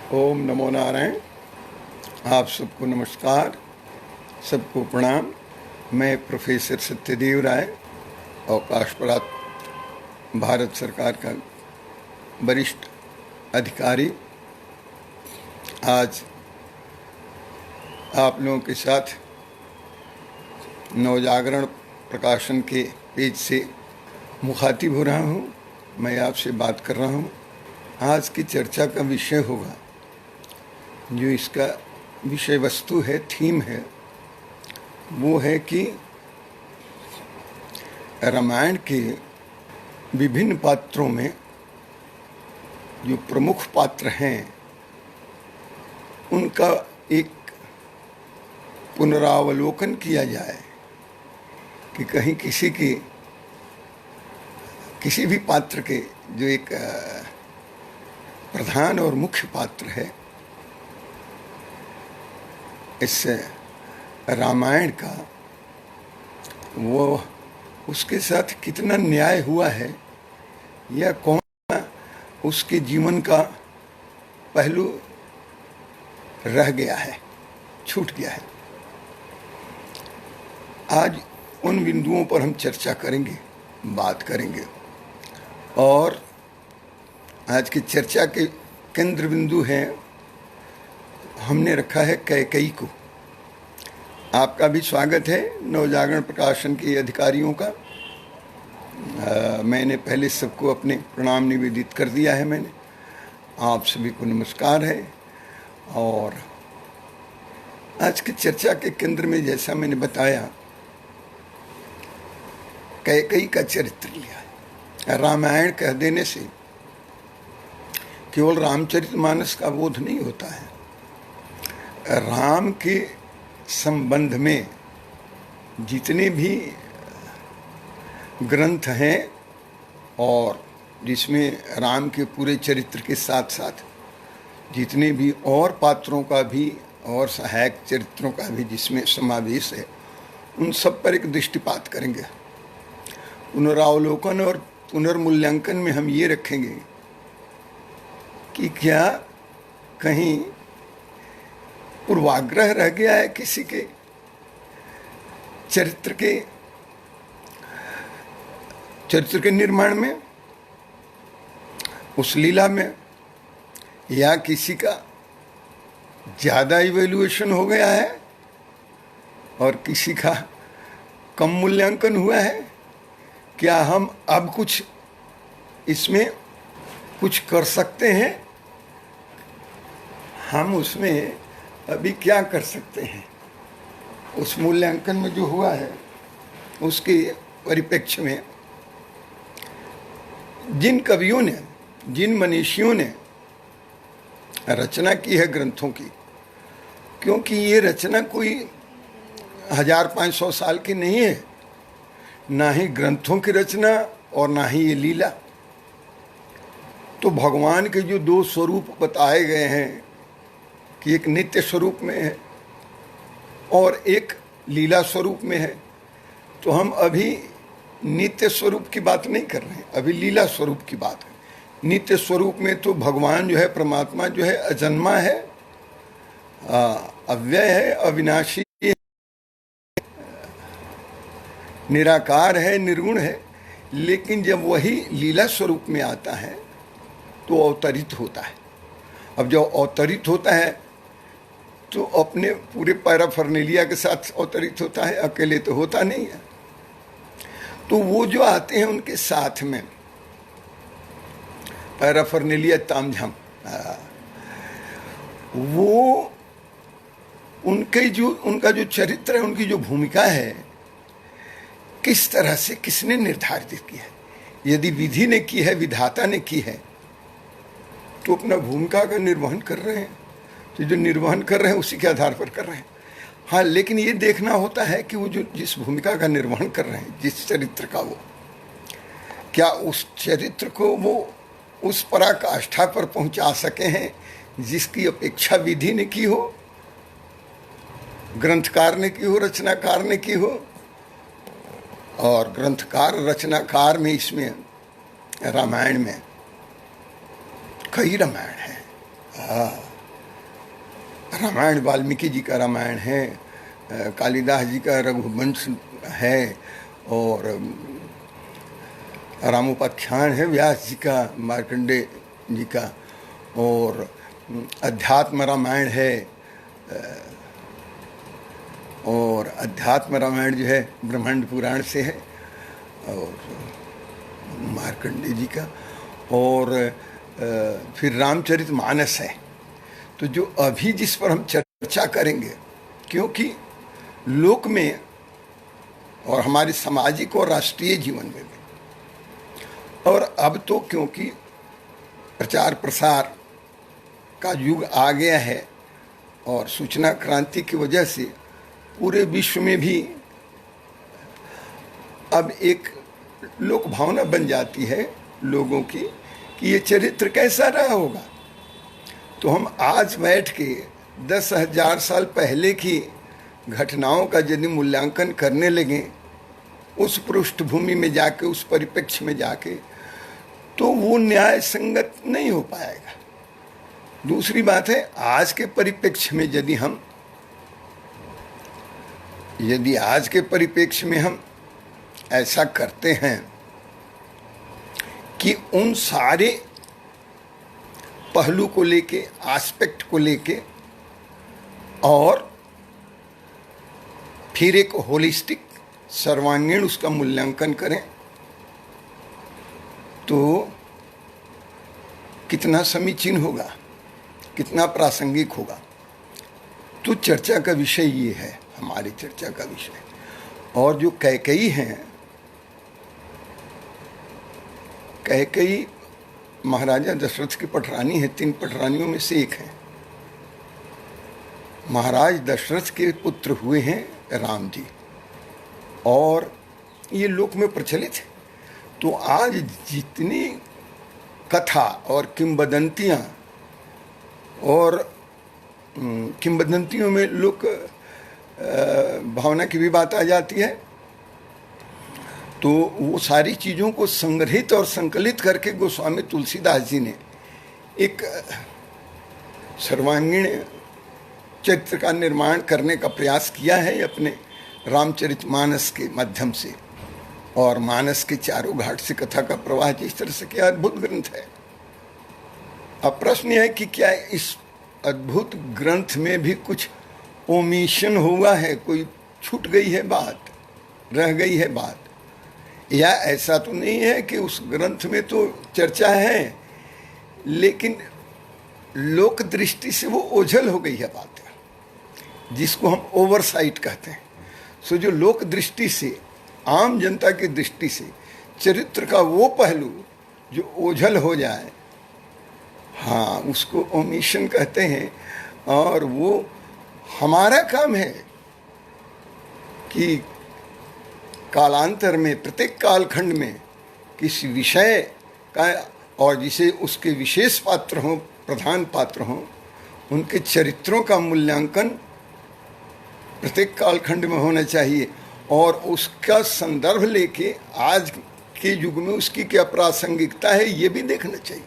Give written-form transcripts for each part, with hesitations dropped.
ओम नमो नारायण। आप सबको नमस्कार, सबको प्रणाम। मैं प्रोफेसर सत्यदेव राय, अवकाश प्राप्त भारत सरकार का वरिष्ठ अधिकारी, आज आप लोगों के साथ नवजागरण प्रकाशन के पेज से मुखातिब हो रहा हूँ। मैं आपसे बात कर रहा हूँ। आज की चर्चा का विषय होगा, जो इसका विषय वस्तु है, थीम है, वो है कि रामायण के विभिन्न पात्रों में जो प्रमुख पात्र हैं उनका एक पुनरावलोकन किया जाए कि कहीं किसी भी पात्र के जो एक प्रधान और मुख्य पात्र है, इस रामायण का, वो उसके साथ कितना न्याय हुआ है या कौन उसके जीवन का पहलू रह गया है, छूट गया है। आज उन बिंदुओं पर हम चर्चा करेंगे, बात करेंगे। और आज की चर्चा के केंद्र बिंदु है, हमने रखा है कैकेयी को। आपका भी स्वागत है नवजागरण प्रकाशन के अधिकारियों का। मैंने पहले सबको अपने प्रणाम निवेदित कर दिया है। मैंने आप सभी को नमस्कार है। और आज की चर्चा के केंद्र में, जैसा मैंने बताया, कैकेयी का चरित्र लिया है। रामायण कह देने से केवल रामचरितमानस का बोध नहीं होता है। राम के संबंध में जितने भी ग्रंथ हैं और जिसमें राम के पूरे चरित्र के साथ साथ जितने भी और पात्रों का भी और सहायक चरित्रों का भी जिसमें समावेश है, उन सब पर एक दृष्टिपात करेंगे। पुनरावलोकन और पुनर्मूल्यांकन में हम ये रखेंगे कि क्या कहीं पूर्वाग्रह रह गया है किसी के चरित्र के निर्माण में, उस लीला में, या किसी का ज़्यादा इवेल्युएशन हो गया है और किसी का कम मूल्यांकन हुआ है। क्या हम अब कुछ इसमें कुछ कर सकते हैं? हम उसमें अभी क्या कर सकते हैं? उस मूल्यांकन में जो हुआ है उसके परिप्रेक्ष्य में जिन कवियों ने, जिन मनीषियों ने रचना की है ग्रंथों की, क्योंकि ये रचना कोई 1500 साल की नहीं है, ना ही ग्रंथों की रचना और ना ही ये लीला। तो भगवान के जो दो स्वरूप बताए गए हैं कि एक नित्य स्वरूप में है और एक लीला स्वरूप में है, तो हम अभी नित्य स्वरूप की बात नहीं कर रहे हैं, अभी लीला स्वरूप की बात है। नित्य स्वरूप में तो भगवान जो है, परमात्मा जो है, अजन्मा है, अव्यय है, अविनाशी है, निराकार है, निर्गुण है। लेकिन जब वही लीला स्वरूप में आता है तो अवतरित होता है। अब जब अवतरित होता है तो अपने पूरे पैराफर्नेलिया के साथ अवतरित होता है, अकेले तो होता नहीं है। तो वो जो आते हैं उनके साथ में पैराफर्नेलिया तामझाम, वो उनका जो चरित्र है, उनकी जो भूमिका है, किस तरह से किसने निर्धारित की है। यदि विधि ने की है, विधाता ने की है, तो अपना भूमिका का निर्वहन कर रहे हैं। तो जो निर्वहन कर रहे हैं उसी के आधार पर कर रहे हैं। हाँ, लेकिन ये देखना होता है कि वो जो जिस भूमिका का निर्वहन कर रहे हैं, जिस चरित्र का, वो क्या उस चरित्र को वो उस पराकाष्ठा पर पहुंचा सके हैं जिसकी अपेक्षा विधि ने की हो, ग्रंथकार ने की हो, रचनाकार ने की हो। और ग्रंथकार, रचनाकार में, इसमें रामायण में कई रामायण हैं। रामायण वाल्मीकि जी का रामायण है, कालिदास जी का रघुवंश है, और रामोपाख्यान है व्यास जी का, मार्कंडे जी का, और अध्यात्म रामायण है, और अध्यात्म रामायण जो है ब्रह्मांड पुराण से है, और मार्कंडे जी का, और फिर रामचरित मानस है। तो जो अभी जिस पर हम चर्चा करेंगे, क्योंकि लोक में और हमारे सामाजिक और राष्ट्रीय जीवन में भी, और अब तो क्योंकि प्रचार प्रसार का युग आ गया है और सूचना क्रांति की वजह से पूरे विश्व में भी अब एक लोक भावना बन जाती है लोगों की कि ये चरित्र कैसा रहा होगा। तो हम आज बैठ के 10,000 साल पहले की घटनाओं का यदि मूल्यांकन करने लगें, उस पृष्ठभूमि में जाके, उस परिप्रेक्ष्य में जाके, तो वो न्याय संगत नहीं हो पाएगा। दूसरी बात है, आज के परिप्रेक्ष्य में यदि आज के परिप्रेक्ष्य में हम ऐसा करते हैं कि उन सारे पहलू को लेके, एस्पेक्ट को लेके, और फिर एक होलिस्टिक सर्वांगीण उसका मूल्यांकन करें, तो कितना समीचीन होगा, कितना प्रासंगिक होगा। तो चर्चा का विषय ये है, हमारी चर्चा का विषय। और जो कैकेयी हैं, कैकेयी महाराजा दशरथ की पटरानी है, 3 पटरानियों में से एक है। महाराज दशरथ के पुत्र हुए हैं राम जी, और ये लोक में प्रचलित है। तो आज जितनी कथा और किंवदंतियाँ, और किंवदंतियों में लोक भावना की भी बात आ जाती है, तो वो सारी चीज़ों को संग्रहित और संकलित करके गोस्वामी तुलसीदास जी ने एक सर्वांगीण चरित्र का निर्माण करने का प्रयास किया है अपने रामचरितमानस के माध्यम से। और मानस के चारों घाट से कथा का प्रवाह जिस तरह से, क्या अद्भुत ग्रंथ है। अब प्रश्न यह है कि क्या इस अद्भुत ग्रंथ में भी कुछ ओमिशन हुआ है, कोई छूट गई है बात, रह गई है बात, या ऐसा तो नहीं है कि उस ग्रंथ में तो चर्चा है लेकिन लोक दृष्टि से वो ओझल हो गई है बात, जिसको हम ओवरसाइट कहते हैं। सो जो लोक दृष्टि से, आम जनता की दृष्टि से चरित्र का वो पहलू जो ओझल हो जाए, हाँ, उसको ओमिशन कहते हैं। और वो हमारा काम है कि कालांतर में, प्रत्येक कालखंड में किसी विषय का, और जिसे उसके विशेष पात्र हों, प्रधान पात्र हों, उनके चरित्रों का मूल्यांकन प्रत्येक कालखंड में होना चाहिए, और उसका संदर्भ लेके आज के युग में उसकी क्या प्रासंगिकता है ये भी देखना चाहिए।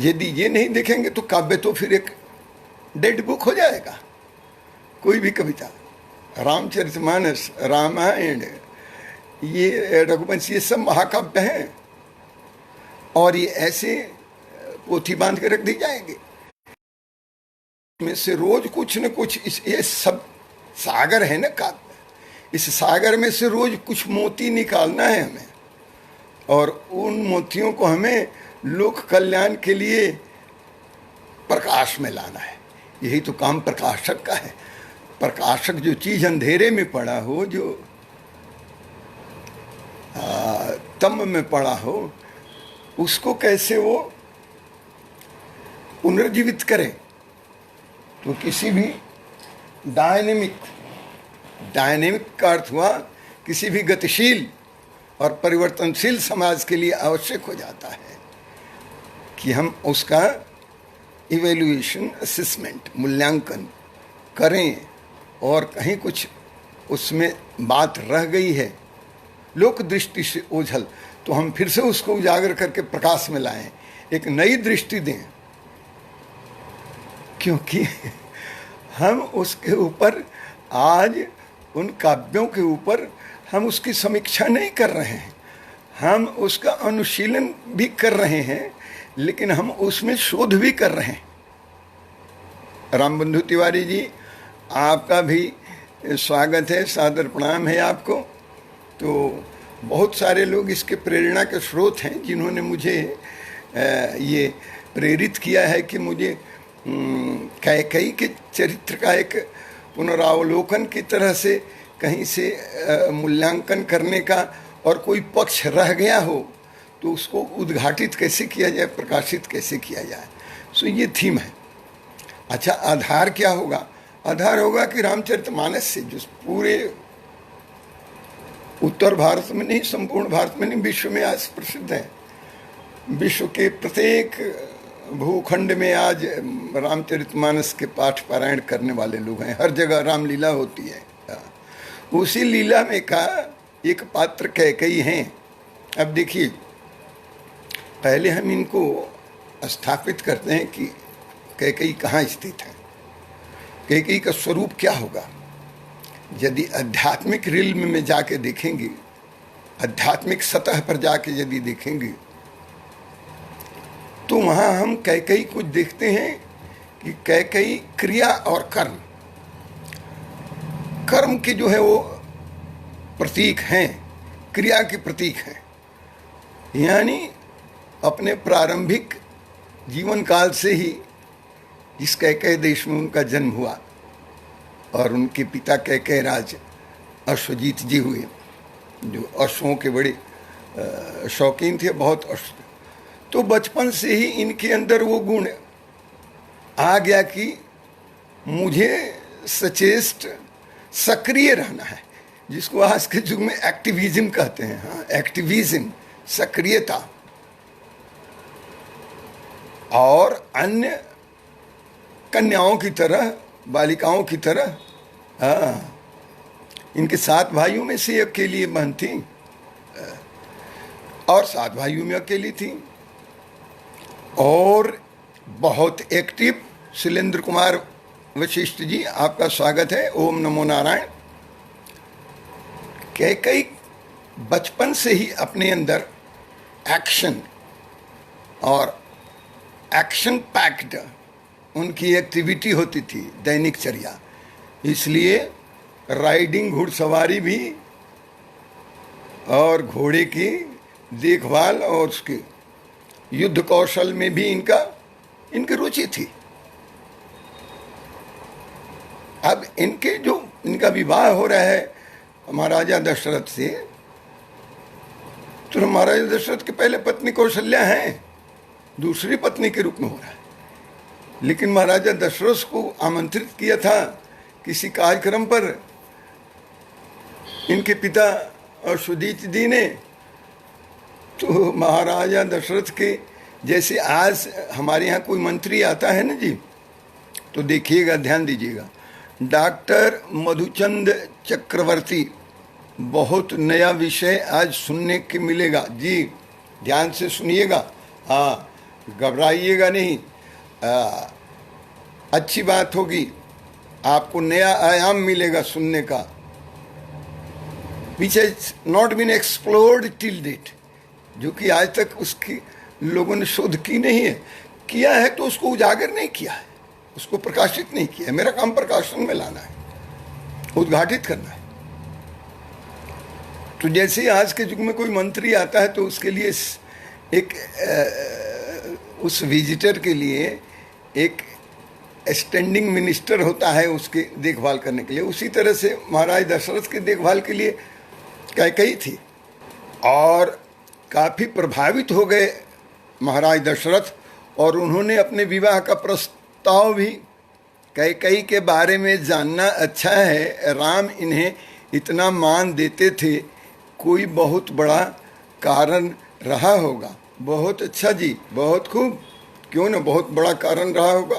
यदि ये नहीं देखेंगे तो काव्य तो फिर एक डेड बुक हो जाएगा। कोई भी कविता, रामचरितमानस, रामायण, ये रघुवंश, ये सब महाकाव्य हैं, और ये ऐसे पोथी बांध के रख दी जाएंगे। में से रोज कुछ न कुछ, ये सब सागर है ना काव्य, इस सागर में से रोज कुछ मोती निकालना है हमें, और उन मोतियों को हमें लोक कल्याण के लिए प्रकाश में लाना है। यही तो काम प्रकाशक का है। प्रकाशक जो चीज अंधेरे में पड़ा हो, जो तम में पड़ा हो, उसको कैसे वो पुनर्जीवित करे। तो किसी भी डायनेमिक का अर्थ हुआ किसी भी गतिशील और परिवर्तनशील समाज के लिए आवश्यक हो जाता है कि हम उसका इवैल्यूएशन, असेसमेंट, मूल्यांकन करें, और कहीं कुछ उसमें बात रह गई है लोक दृष्टि से ओझल, तो हम फिर से उसको उजागर करके प्रकाश में लाएं, एक नई दृष्टि दें। क्योंकि हम उसके ऊपर आज उन काव्यों के ऊपर हम उसकी समीक्षा नहीं कर रहे हैं, हम उसका अनुशीलन भी कर रहे हैं, लेकिन हम उसमें शोध भी कर रहे हैं। रामबंधु तिवारी जी, आपका भी स्वागत है, सादर प्रणाम है आपको। तो बहुत सारे लोग इसके प्रेरणा के स्रोत हैं जिन्होंने मुझे ये प्रेरित किया है कि मुझे कैकेयी के चरित्र का एक पुनरावलोकन की तरह से कहीं से मूल्यांकन करने का, और कोई पक्ष रह गया हो तो उसको उद्घाटित कैसे किया जाए, प्रकाशित कैसे किया जाए। सो ये थीम है। अच्छा, आधार क्या होगा? आधार होगा कि रामचरितमानस से जो पूरे उत्तर भारत में नहीं, संपूर्ण भारत में नहीं, विश्व में आज प्रसिद्ध है। विश्व के प्रत्येक भूखंड में आज रामचरितमानस के पाठ पारायण करने वाले लोग हैं, हर जगह रामलीला होती है। उसी लीला में का एक पात्र कैकेयी हैं। अब देखिए, पहले हम इनको स्थापित करते हैं कि कैकेयी कहाँ स्थित है, कैकेयी का स्वरूप क्या होगा। यदि आध्यात्मिक रिल्म में जाके देखेंगे, आध्यात्मिक सतह पर जाके यदि देखेंगे, तो वहाँ हम कैकेयी को देखते हैं कि कैकेयी क्रिया और कर्म, कर्म के जो है वो प्रतीक हैं, क्रिया के प्रतीक हैं। यानी अपने प्रारंभिक जीवन काल से ही इस कैकेयी देश में उनका जन्म हुआ, और उनके पिता कैकेयी राज अश्वजीत जी हुए, जो अश्वों के बड़े शौकीन थे, बहुत अश्व। तो बचपन से ही इनके अंदर वो गुण आ गया कि मुझे सचेष्ट सक्रिय रहना है, जिसको आज के युग में एक्टिविज्म कहते हैं। हाँ, एक्टिविज्म, सक्रियता। और अन्य कन्याओं की तरह, बालिकाओं की तरह, हाँ, इनके 7 भाइयों में से अकेली बहन थी, और 7 भाइयों में अकेली थी। और बहुत एक्टिव शैलेंद्र कुमार वशिष्ठ जी, आपका स्वागत है। ओम नमो नारायण। कैकेयी बचपन से ही अपने अंदर एक्शन और एक्शन पैक्ड उनकी एक्टिविटी होती थी, दैनिक चर्या। इसलिए राइडिंग, घुड़सवारी भी, और घोड़े की देखभाल और उसके युद्ध कौशल में भी इनकी रुचि थी। अब इनका विवाह हो रहा है महाराजा दशरथ से, तो महाराजा दशरथ की पहले पत्नी कौशल्या हैं, दूसरी पत्नी के रूप में हो रहा है। लेकिन महाराजा दशरथ को आमंत्रित किया था किसी कार्यक्रम पर इनके पिता अश्वजीत जी ने। तो महाराजा दशरथ के जैसे आज हमारे यहाँ कोई मंत्री आता है ना जी, तो देखिएगा, ध्यान दीजिएगा, डॉक्टर मधुचंद चक्रवर्ती, बहुत नया विषय आज सुनने के मिलेगा जी, ध्यान से सुनिएगा। हाँ, घबराइएगा नहीं, अच्छी बात होगी, आपको नया आयाम मिलेगा सुनने का, which has not been explored till date, जो कि आज तक उसकी लोगों ने शोध की नहीं है। किया है तो उसको उजागर नहीं किया है, उसको प्रकाशित नहीं किया है। मेरा काम प्रकाशन में लाना है, उद्घाटित करना है। तो जैसे आज के युग में कोई मंत्री आता है तो उसके लिए उस विजिटर के लिए एक स्टैंडिंग मिनिस्टर होता है उसकी देखभाल करने के लिए। उसी तरह से महाराज दशरथ की देखभाल के लिए कैकेयी थी, और काफ़ी प्रभावित हो गए महाराज दशरथ, और उन्होंने अपने विवाह का प्रस्ताव भी, कैकेयी के बारे में जानना अच्छा है, राम इन्हें इतना मान देते थे, कोई बहुत बड़ा कारण रहा होगा। बहुत अच्छा जी, बहुत खूब, क्यों ना, बहुत बड़ा कारण रहा होगा।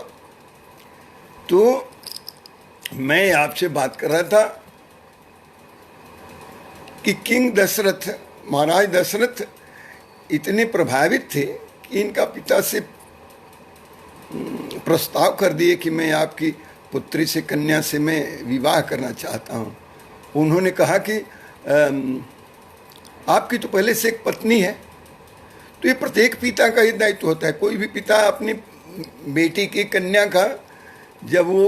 तो मैं आपसे बात कर रहा था कि किंग दशरथ, महाराज दशरथ इतने प्रभावित थे कि इनका पिता से प्रस्ताव कर दिए कि मैं आपकी पुत्री से, कन्या से मैं विवाह करना चाहता हूँ। उन्होंने कहा कि आपकी तो पहले से एक पत्नी है। तो ये प्रत्येक पिता का ये दायित्व होता है। कोई भी पिता अपनी बेटी की कन्या का, जब वो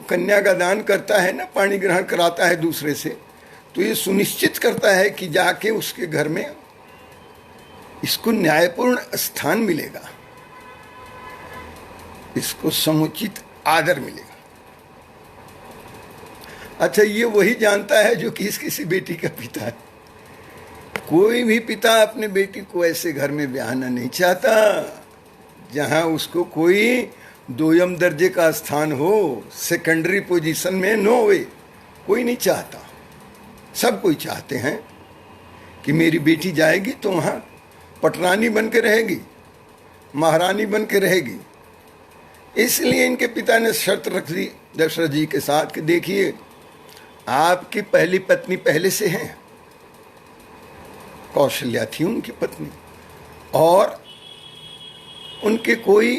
कन्या का दान करता है ना, पाणी ग्रहण कराता है दूसरे से, तो ये सुनिश्चित करता है कि जाके उसके घर में इसको न्यायपूर्ण स्थान मिलेगा, इसको समुचित आदर मिलेगा। अच्छा, ये वही जानता है जो किसी बेटी का पिता है। कोई भी पिता अपने बेटी को ऐसे घर में ब्याहना नहीं चाहता जहां उसको कोई दोयम दर्जे का स्थान हो, सेकेंडरी पोजीशन में न होए। कोई नहीं चाहता। सब कोई चाहते हैं कि मेरी बेटी जाएगी तो वहाँ पटरानी बन के रहेगी, महारानी बन के रहेगी। इसलिए इनके पिता ने शर्त रख दी दशरथ जी के साथ कि देखिए, आपकी पहली पत्नी पहले से है, कौशल्या थी उनकी पत्नी, और उनके कोई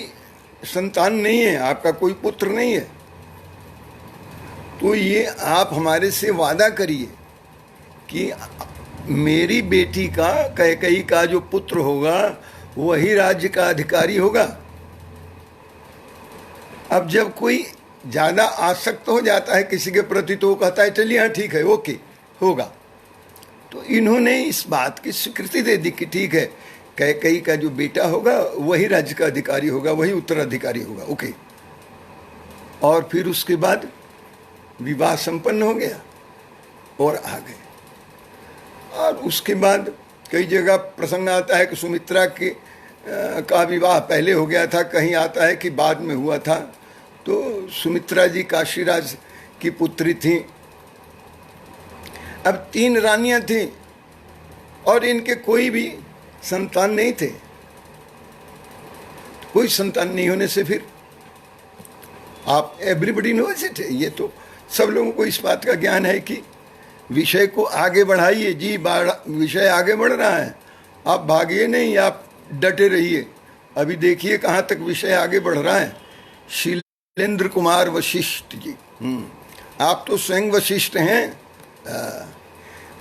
संतान नहीं है, आपका कोई पुत्र नहीं है। तो ये आप हमारे से वादा करिए कि मेरी बेटी का, कैकेयी का जो पुत्र होगा वही राज्य का अधिकारी होगा। अब जब कोई ज़्यादा आसक्त हो जाता है किसी के प्रति तो वो कहता है चलिए हाँ ठीक है, ओके होगा। तो इन्होंने इस बात की स्वीकृति दे दी कि ठीक है, कैकेयी का जो बेटा होगा वही राज्य का अधिकारी होगा, वही उत्तराधिकारी होगा, ओके। और फिर उसके बाद विवाह संपन्न हो गया और आ गए। और उसके बाद कई जगह प्रसंग आता है कि सुमित्रा के का विवाह पहले हो गया था, कहीं आता है कि बाद में हुआ था। तो सुमित्रा जी काशीराज की पुत्री थी। अब 3 रानियां थीं और इनके कोई भी संतान नहीं थे। कोई संतान नहीं होने से फिर आप एवरीबडी नोज इट, ये तो सब लोगों को इस बात का ज्ञान है कि विषय को आगे बढ़ाइए जी, विषय आगे बढ़ रहा है, आप भागिए नहीं, आप डटे रहिए। अभी देखिए कहाँ तक विषय आगे बढ़ रहा है। शैलेंद्र कुमार वशिष्ठ जी, आप तो स्वयं वशिष्ठ हैं।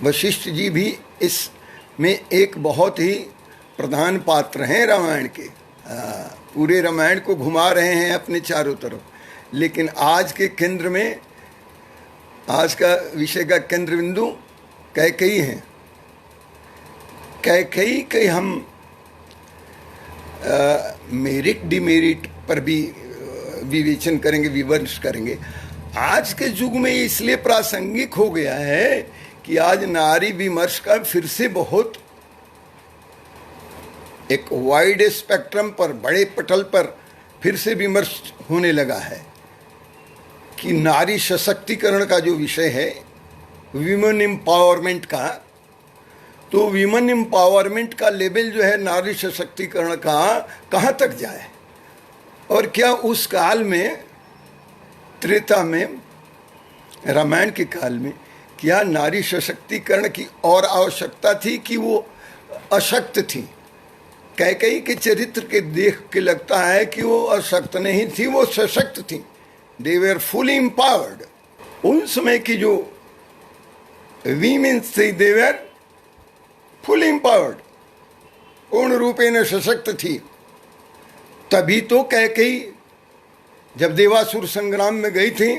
वशिष्ठ जी भी इसमें एक बहुत ही प्रधान पात्र हैं रामायण के। पूरे रामायण को घुमा रहे हैं अपने चारों तरफ। लेकिन आज के केंद्र में, आज का विषय का केंद्र बिंदु कैकेयी है। कैकेयी के हम मेरिट डिमेरिट पर भी विवेचन करेंगे, विमर्श करेंगे। आज के युग में इसलिए प्रासंगिक हो गया है कि आज नारी विमर्श का फिर से बहुत एक वाइड स्पेक्ट्रम पर, बड़े पटल पर फिर से विमर्श होने लगा है कि नारी सशक्तिकरण का जो विषय है, विमेन एम्पावरमेंट का, तो विमेन एम्पावरमेंट का लेवल जो है नारी सशक्तिकरण का कहाँ तक जाए, और क्या उस काल में, त्रेता में, रामायण के काल में, क्या नारी सशक्तिकरण की और आवश्यकता थी कि वो अशक्त थी? कैकेयी के चरित्र के देख के लगता है कि वो अशक्त नहीं थी, वो सशक्त थी। They were fully empowered. उन समय की जो वीमेन्स थी, they were fully empowered, पूर्ण रूपेण सशक्त थी। तभी तो कैकेयी जब देवासुर संग्राम में गई थी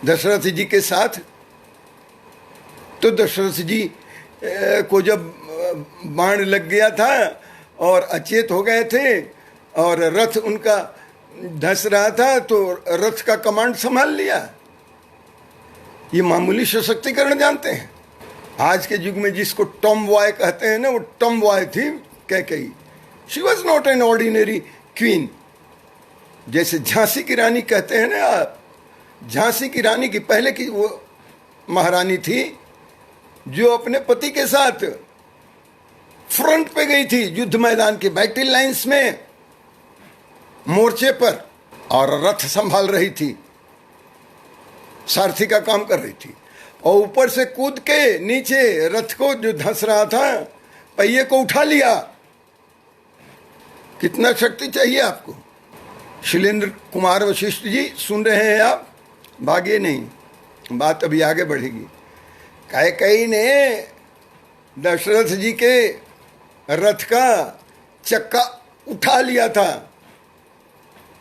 दशरथ जी के साथ, तो दशरथ जी को जब बाण लग गया था और अचेत हो गए थे और रथ उनका धंस रहा था, तो रथ का कमांड संभाल लिया। ये मामूली सशक्तिकरण जानते हैं? आज के युग में जिसको टॉम बॉय कहते हैं ना, वो टॉम बॉय थी Kaikeyi. She was not an ordinary queen. जैसे झांसी की रानी कहते हैं ना आप, झांसी की रानी की पहले की वो महारानी थी जो अपने पति के साथ फ्रंट पे गई थी युद्ध मैदान के बैटल लाइंस में, मोर्चे पर, और रथ संभाल रही थी, सारथी का काम कर रही थी, और ऊपर से कूद के नीचे रथ को जो धंस रहा था पहिए को उठा लिया कितना शक्ति चाहिए आपको? शैलेंद्र कुमार वशिष्ठ जी सुन रहे हैं आप? भागिए नहीं, बात अभी आगे बढ़ेगी। कैकेयी ने दशरथ जी के रथ का चक्का उठा लिया था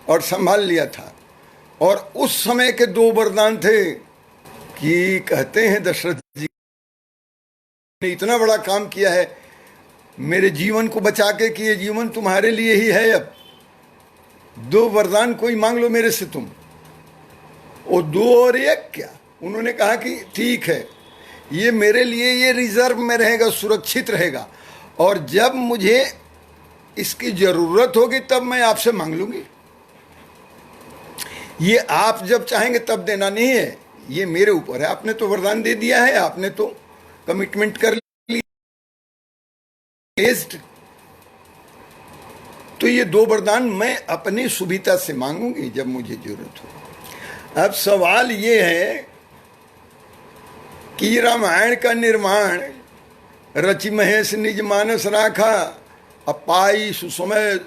और संभाल लिया था, और उस समय के दो वरदान थे कि कहते हैं दशरथ जी ने इतना बड़ा काम किया है मेरे जीवन को बचा के कि ये जीवन तुम्हारे लिए ही है, अब दो वरदान कोई मांग लो मेरे से तुम। वो दो और एक क्या, उन्होंने कहा कि ठीक है ये मेरे लिए ये रिजर्व में रहेगा, सुरक्षित रहेगा, और जब मुझे इसकी जरूरत होगी तब मैं आपसे मांग लूंगी। ये आप जब चाहेंगे तब देना नहीं है, ये मेरे ऊपर है। आपने तो वरदान दे दिया है, आपने तो कमिटमेंट कर ली, तो ये दो वरदान मैं अपनी सुविधा से मांगूंगी जब मुझे जरूरत हो। अब सवाल ये है कि रामायण का निर्माण रचि महेश निज मानस राखा, अपाई सुसमय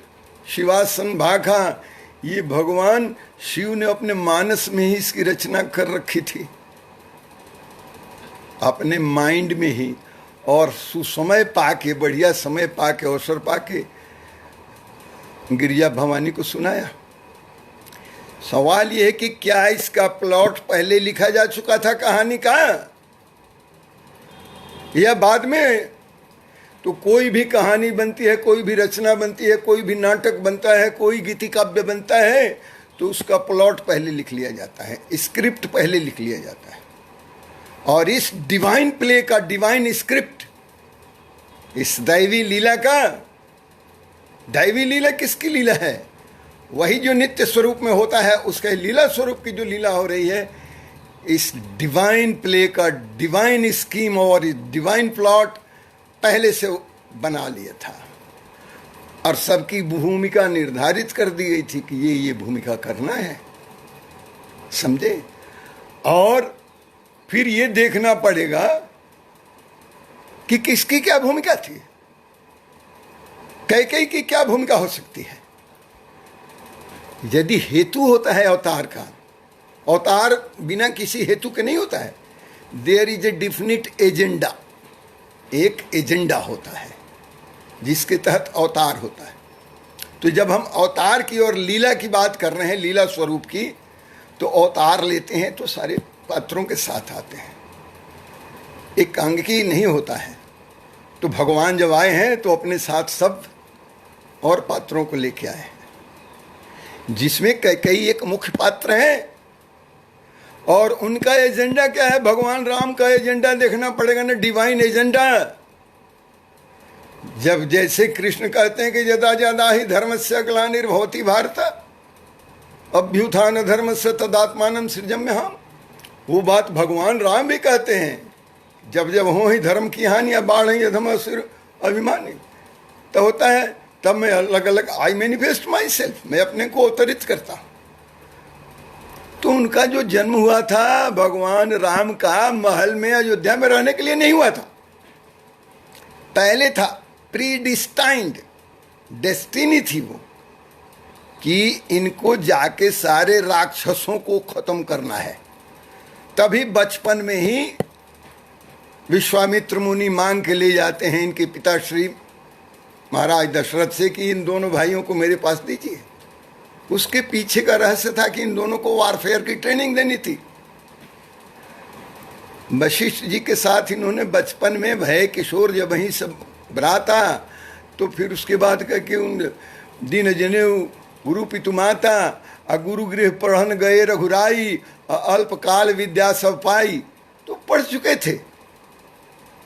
शिवासन भाखा, ये भगवान शिव ने अपने मानस में ही इसकी रचना कर रखी थी, अपने माइंड में ही, और सुसमय पाके, बढ़िया समय पाके, अवसर पाके गिरिजा भवानी को सुनाया। सवाल यह है कि क्या इसका प्लॉट पहले लिखा जा चुका था कहानी का या बाद में? तो कोई भी कहानी बनती है, कोई भी रचना बनती है, कोई भी नाटक बनता है, कोई गीति काव्य बनता है, तो उसका प्लॉट पहले लिख लिया जाता है, स्क्रिप्ट पहले लिख लिया जाता है। और इस डिवाइन प्ले का डिवाइन स्क्रिप्ट, इस दैवी लीला का, दैवी लीला किसकी लीला है? वही जो नित्य स्वरूप में होता है, उसके लीला स्वरूप की जो लीला हो रही है, इस डिवाइन प्ले का डिवाइन स्कीम और डिवाइन प्लॉट पहले से बना लिया था, और सबकी भूमिका निर्धारित कर दी गई थी कि ये भूमिका करना है, समझे? और फिर ये देखना पड़ेगा कि किसकी क्या भूमिका थी, कैकेयी की क्या भूमिका हो सकती है। यदि हेतु होता है अवतार का, अवतार बिना किसी हेतु के नहीं होता है। There is a definite agenda, एक एजेंडा होता है जिसके तहत अवतार होता है। तो जब हम अवतार की और लीला की बात कर रहे हैं, लीला स्वरूप की, तो अवतार लेते हैं तो सारे पात्रों के साथ आते हैं, एक अंग की नहीं होता है। तो भगवान जब आए हैं तो अपने साथ सब और पात्रों को लेके आए हैं, जिसमें कई एक मुख्य पात्र हैं, और उनका एजेंडा क्या है? भगवान राम का एजेंडा देखना पड़ेगा ना, डिवाइन एजेंडा। जब जैसे कृष्ण कहते हैं कि यदा यदा ही धर्मस्य ग्लानिर्भवति भारत अभ्युत्थान धर्मस्य तदात्मानं सृजाम्यहम्, वो बात भगवान राम भी कहते हैं, जब जब हो ही धर्म की हानि या बाढ़ ही अधम असुर अभिमानी, तो होता है तब मैं अलग अलग आई मैनिफेस्ट माई सेल्फ, मैं अपने को अवतरित करता हूं। तो उनका जो जन्म हुआ था भगवान राम का महल में अयोध्या में रहने के लिए नहीं हुआ था, पहले था प्रीडिस्टाइंड, डेस्टिनी थी वो, कि इनको जाके सारे राक्षसों को खत्म करना है। तभी बचपन में ही विश्वामित्र मुनि मांग के ले जाते हैं इनके पिताश्री महाराज दशरथ से कि इन दोनों भाइयों को मेरे पास दीजिए। उसके पीछे का रहस्य था कि इन दोनों को वारफेयर की ट्रेनिंग देनी थी। वशिष्ठ जी के साथ इन्होंने बचपन में भय किशोर जब वहीं सब बराता, तो फिर उसके बाद कह के उन दिन जनेऊ गुरु पितुमाता, गुरु गृह पढ़न गए रघुराई, अल्पकाल विद्या सब पाई, तो पढ़ चुके थे,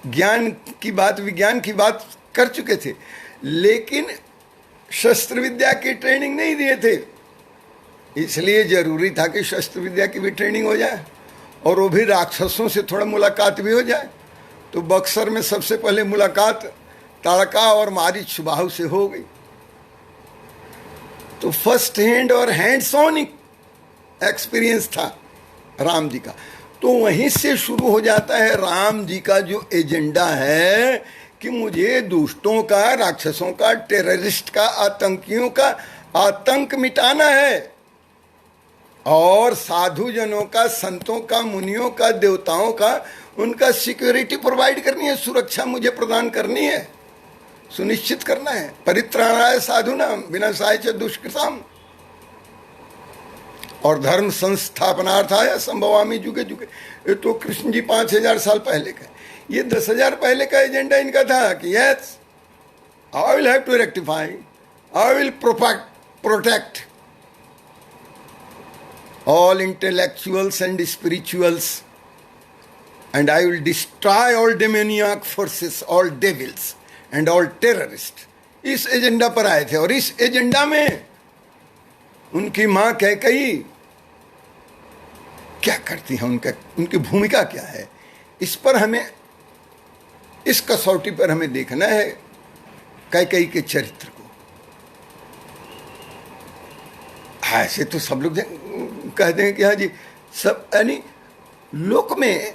ज्ञान की बात विज्ञान की बात कर चुके थे, लेकिन शस्त्र विद्या की ट्रेनिंग नहीं दिए थे। इसलिए जरूरी था कि शस्त्र विद्या की भी ट्रेनिंग हो जाए और वो भी राक्षसों से थोड़ा मुलाकात भी हो जाए। तो बक्सर में सबसे पहले मुलाकात ताड़का और मारीच सुबाहु से हो गई। तो फर्स्ट हैंड और हैंड्स ऑन एक्सपीरियंस था राम जी का। तो वहीं से शुरू हो जाता है राम जी का जो एजेंडा है कि मुझे दुष्टों का, राक्षसों का, टेररिस्ट का, आतंकियों का आतंक मिटाना है और साधु जनों का, संतों का, मुनियों का, देवताओं का, उनका सिक्योरिटी प्रोवाइड करनी है, सुरक्षा मुझे प्रदान करनी है, सुनिश्चित करना है। परित्राणाय साधुनाम विनाशाय च दुष्कृताम और धर्म संस्थापनार्थाय संभवामि जुगे जुगे। ये तो कृष्ण जी 5000 साल पहले का, ये 10,000 पहले का एजेंडा इनका था कि yes, I will have to rectify, I will protect all intellectuals and spirituals, and I will destroy all demoniac forces, all devils and all terrorists। इस एजेंडा पर आए थे और इस एजेंडा में उनकी मां कैकेयी क्या करती है, उनकी भूमिका क्या है, इस पर हमें, इस कसौटी पर हमें देखना है कैकेयी के चरित्र को। ऐसे तो सब लोग कहते हैं कि हाँ जी सब, यानी लोक में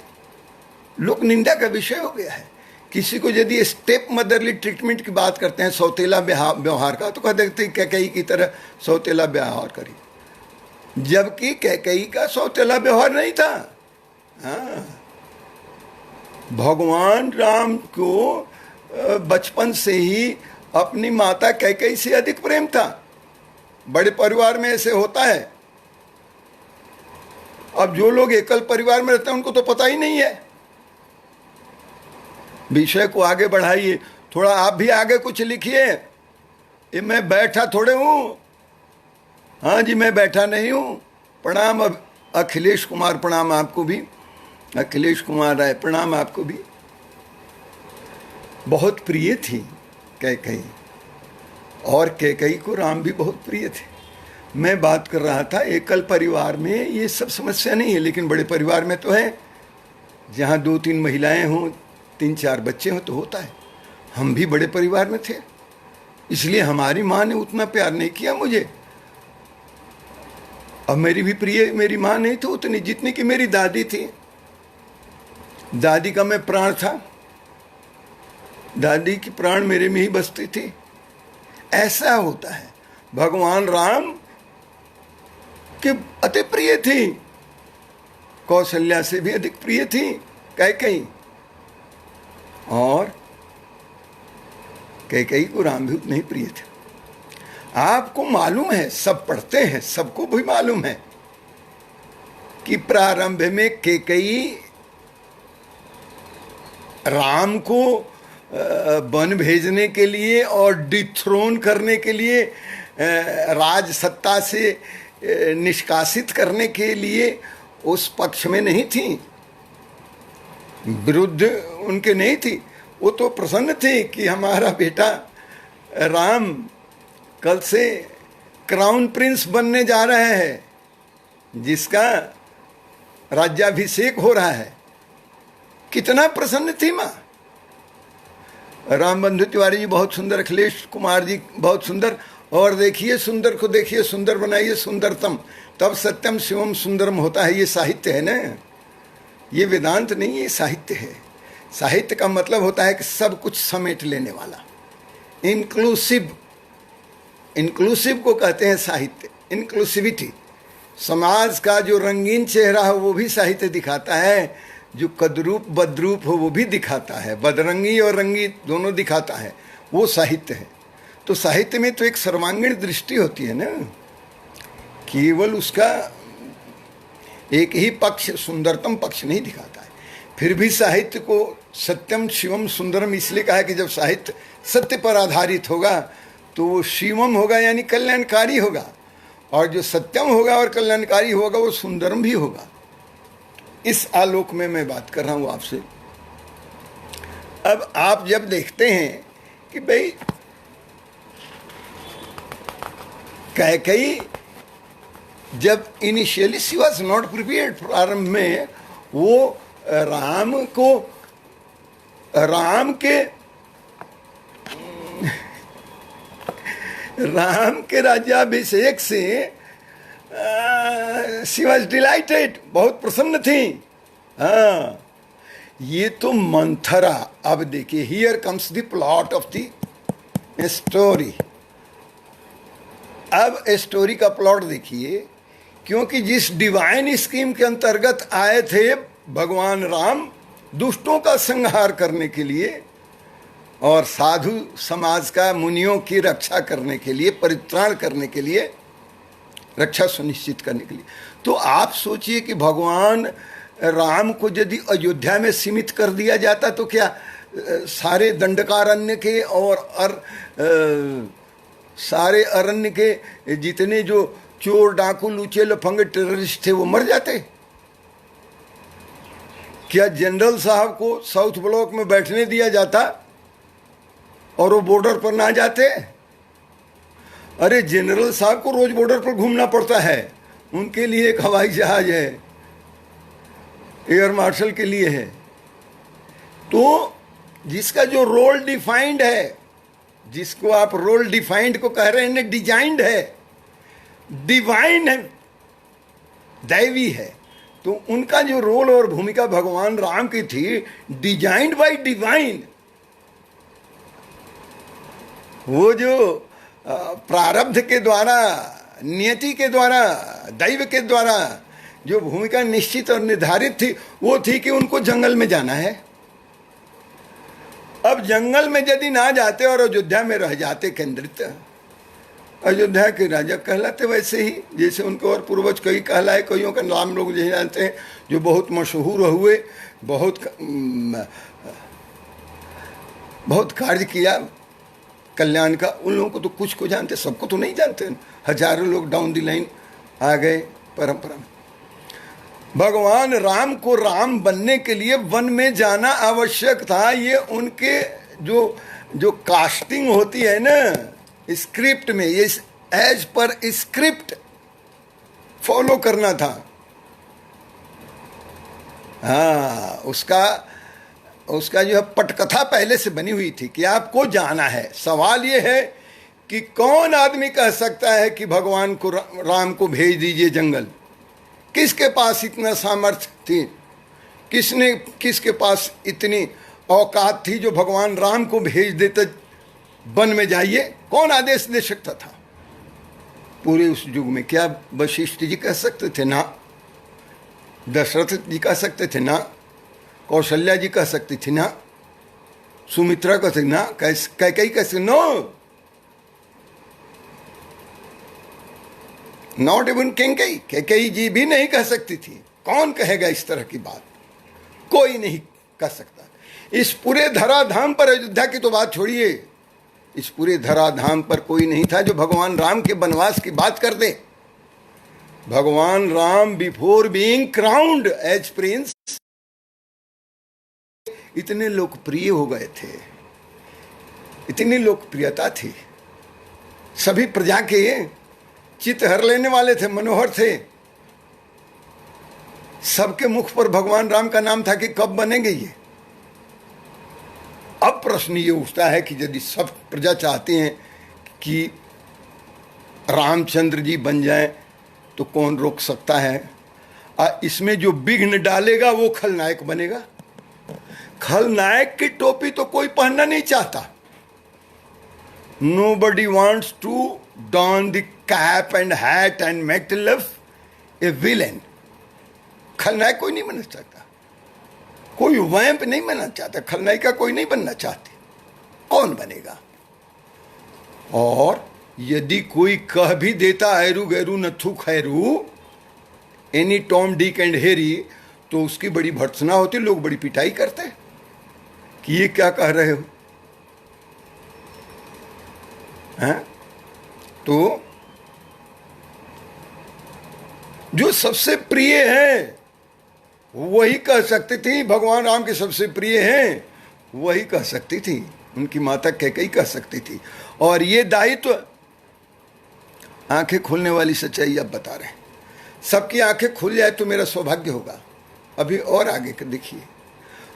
लोक निंदा का विषय हो गया है। किसी को यदि स्टेप मदरली ट्रीटमेंट की बात करते हैं, सौतेला व्यवहार का, तो कह देते हैं कैकेयी की तरह सौतेला व्यवहार करी, जबकि कैकेयी का सौतेला व्यवहार नहीं था। हाँ, भगवान राम को बचपन से ही अपनी माता कैकेयी से अधिक प्रेम था। बड़े परिवार में ऐसे होता है। अब जो लोग एकल परिवार में रहते हैं उनको तो पता ही नहीं है। विषय को आगे बढ़ाइए, थोड़ा आप भी आगे कुछ लिखिए। ये मैं बैठा थोड़े हूं, हाँ जी मैं बैठा नहीं हूं। प्रणाम अखिलेश कुमार, प्रणाम आपको भी, अखिलेश कुमार राय प्रणाम आपको भी। बहुत प्रिय थी कैकेयी और कैकेयी को राम भी बहुत प्रिय थे। मैं बात कर रहा था एकल परिवार में ये सब समस्या नहीं है, लेकिन बड़े परिवार में तो है, जहाँ 2-3 महिलाएं हों, 3-4 बच्चे हों तो होता है। हम भी बड़े परिवार में थे, इसलिए हमारी माँ ने उतना प्यार नहीं किया मुझे। अब मेरी भी प्रिय मेरी माँ नहीं थी उतनी जितनी कि मेरी दादी थी। दादी का मैं प्राण था, दादी की प्राण मेरे में ही बसती थी। ऐसा होता है। भगवान राम के अति प्रिय थी, कौशल्या से भी अधिक प्रिय थी कैकेयी, और कैकेयी को राम भी उतने ही प्रिय थे। आपको मालूम है, सब पढ़ते हैं, सबको भी मालूम है कि प्रारंभ में कैकेयी राम को वन भेजने के लिए और डिथ्रोन करने के लिए, राज सत्ता से निष्कासित करने के लिए उस पक्ष में नहीं थी, विरुद्ध उनके नहीं थी। वो तो प्रसन्न थी कि हमारा बेटा राम कल से क्राउन प्रिंस बनने जा रहा है, जिसका राज्याभिषेक हो रहा है। कितना प्रसन्न थी माँ। राम बंधु तिवारी जी बहुत सुंदर, अखिलेश कुमार जी बहुत सुंदर। और देखिए सुंदर को देखिए, सुंदर बनाइए सुंदरतम, तब सत्यम शिवम सुंदरम होता है। ये साहित्य है ना, ये वेदांत नहीं, ये साहित्य है। साहित्य का मतलब होता है कि सब कुछ समेट लेने वाला, इंक्लूसिव। इंक्लूसिव को कहते हैं साहित्य, इंक्लूसिविटी। समाज का जो रंगीन चेहरा है वो भी साहित्य दिखाता है, जो कदरूप बदरूप हो वो भी दिखाता है, बदरंगी और रंगी दोनों दिखाता है, वो साहित्य है। तो साहित्य में तो एक सर्वांगीण दृष्टि होती है ना, केवल उसका एक ही पक्ष, सुंदरतम पक्ष नहीं दिखाता है। फिर भी साहित्य को सत्यम शिवम सुंदरम इसलिए कहा कि जब साहित्य सत्य पर आधारित होगा तो वो शिवम होगा, यानी कल्याणकारी होगा, और जो सत्यम होगा और कल्याणकारी होगा वो सुंदरम भी होगा। इस आलोक में मैं बात कर रहा हूं आपसे। अब आप जब देखते हैं कि भाई कैकेयी जब initially she was not prepared, प्रारंभ में वो राम के राज्याभिषेक से शी वॉज डिलाइटेड, बहुत प्रसन्न थी। हाँ, ये तो मंथरा। अब देखिए, here comes the plot of the story. अब स्टोरी का प्लॉट देखिए, क्योंकि जिस डिवाइन स्कीम के अंतर्गत आए थे भगवान राम दुष्टों का संहार करने के लिए और साधु समाज का, मुनियों की रक्षा करने के लिए, परित्राण करने के लिए, रक्षा सुनिश्चित करने के लिए, तो आप सोचिए कि भगवान राम को यदि अयोध्या में सीमित कर दिया जाता तो क्या सारे दंडकारण्य के और सारे अरण्य के जितने जो चोर, डाकू, लुचे, लफंगे, टेररिस्ट थे वो मर जाते? क्या जनरल साहब को साउथ ब्लॉक में बैठने दिया जाता और वो बॉर्डर पर ना जाते? अरे जनरल साहब को रोज बॉर्डर पर घूमना पड़ता है, उनके लिए एक हवाई जहाज है, एयर मार्शल के लिए है। तो जिसका जो रोल डिफाइंड है, जिसको आप रोल डिफाइंड को कह रहे हैं, डिजाइंड है, डिवाइन है, दैवी है, तो उनका जो रोल और भूमिका भगवान राम की थी, डिजाइंड बाय डिवाइन। वो जो प्रारब्ध के द्वारा, नियति के द्वारा, दैव के द्वारा जो भूमिका निश्चित और निर्धारित थी, वो थी कि उनको जंगल में जाना है। अब जंगल में यदि ना जाते और अयोध्या में रह जाते केंद्रित, अयोध्या के राजा कहलाते वैसे ही जैसे उनके और पूर्वज कई कहलाए। कईयों का नाम लोग नहीं जानते हैं, जो बहुत मशहूर हुए, बहुत कार्य किया कल्याण का, उन लोगों को तो कुछ को जानते, सबको तो नहीं जानते। हजारों लोग डाउन दी लाइन आ गए परंपरा में। भगवान राम को राम बनने के लिए वन में जाना आवश्यक था। ये उनके जो कास्टिंग होती है ना स्क्रिप्ट में, ये एज पर स्क्रिप्ट फॉलो करना था। हाँ, उसका जो है पटकथा पहले से बनी हुई थी कि आपको जाना है। सवाल ये है कि कौन आदमी कह सकता है कि भगवान को राम को भेज दीजिए जंगल? किसके पास इतना सामर्थ्य थी? किसके पास इतनी औकात थी जो भगवान राम को भेज देते वन में जाइए? कौन आदेश दे सकता था पूरे उस युग में? क्या वशिष्ठ जी कह सकते थे? ना। दशरथ जी कह सकते थे? ना। कौशल्या जी कह सकती थी? ना। सुमित्रा कह सकती? ना। कैकेयी कह सकती? No, not even Kaikeyi. Kaikeyi ji भी नहीं कह सकती थी। कौन कहेगा इस तरह की बात? कोई नहीं कह सकता। इस पूरे धराधाम पर, अयोध्या की तो बात छोड़िए, इस पूरे धराधाम पर कोई नहीं था जो भगवान राम के वनवास की बात कर दे। भगवान Ram before being crowned as prince इतने लोकप्रिय हो गए थे, इतनी लोकप्रियता थी, सभी प्रजा के चित्त हर लेने वाले थे, मनोहर थे। सबके मुख पर भगवान राम का नाम था कि कब बनेंगे ये। अब प्रश्न ये उठता है कि यदि सब प्रजा चाहती हैं कि रामचंद्र जी बन जाएं तो कौन रोक सकता है? इसमें जो विघ्न डालेगा वो खलनायक बनेगा। खलनायक की टोपी तो कोई पहनना नहीं चाहता। Nobody wants to don the cap and hat and make live a villain. खलनायक कोई नहीं बनना चाहता, कोई वैम्प नहीं बनना चाहता, खलनायिका कोई नहीं बनना चाहती। कौन बनेगा? और यदि कोई कह भी देता ऐरू गैरू नथु खैरू, any Tom Dick and Harry, तो उसकी बड़ी भर्त्सना होती, लोग बड़ी पिटाई करते हैं कि ये क्या कह रहे हो। हैं? तो जो सबसे प्रिय है वही कह सकती थी, भगवान राम के सबसे प्रिय हैं वही कह सकती थी, उनकी माता कैकेयी कह सकती थी। और ये दायित्व, आंखें खोलने वाली सच्चाई आप बता रहे हैं। सबकी आंखें खुल जाए तो मेरा सौभाग्य होगा। अभी और आगे कर देखिए,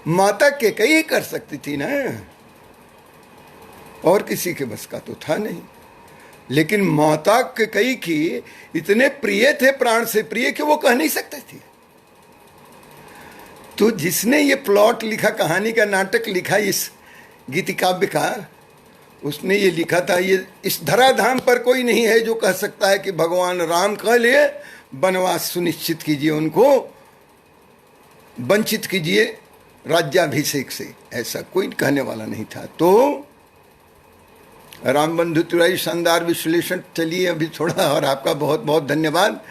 माता कैकेयी कर सकती थी ना, और किसी के बस का तो था नहीं। लेकिन माता कैकेयी की इतने प्रिय थे, प्राण से प्रिय, कि वो कह नहीं सकते थे। तो जिसने ये प्लॉट लिखा, कहानी का नाटक लिखा इस गीति काव्य का, उसने ये लिखा था, ये इस धराधाम पर कोई नहीं है जो कह सकता है कि भगवान राम के लिए वनवास सुनिश्चित कीजिए, उनको वंचित कीजिए राज्याभिषेक से, ऐसा कोई कहने वाला नहीं था। तो राम बंधु तिवारी शानदार विश्लेषण। चलिए अभी थोड़ा, और आपका बहुत बहुत धन्यवाद।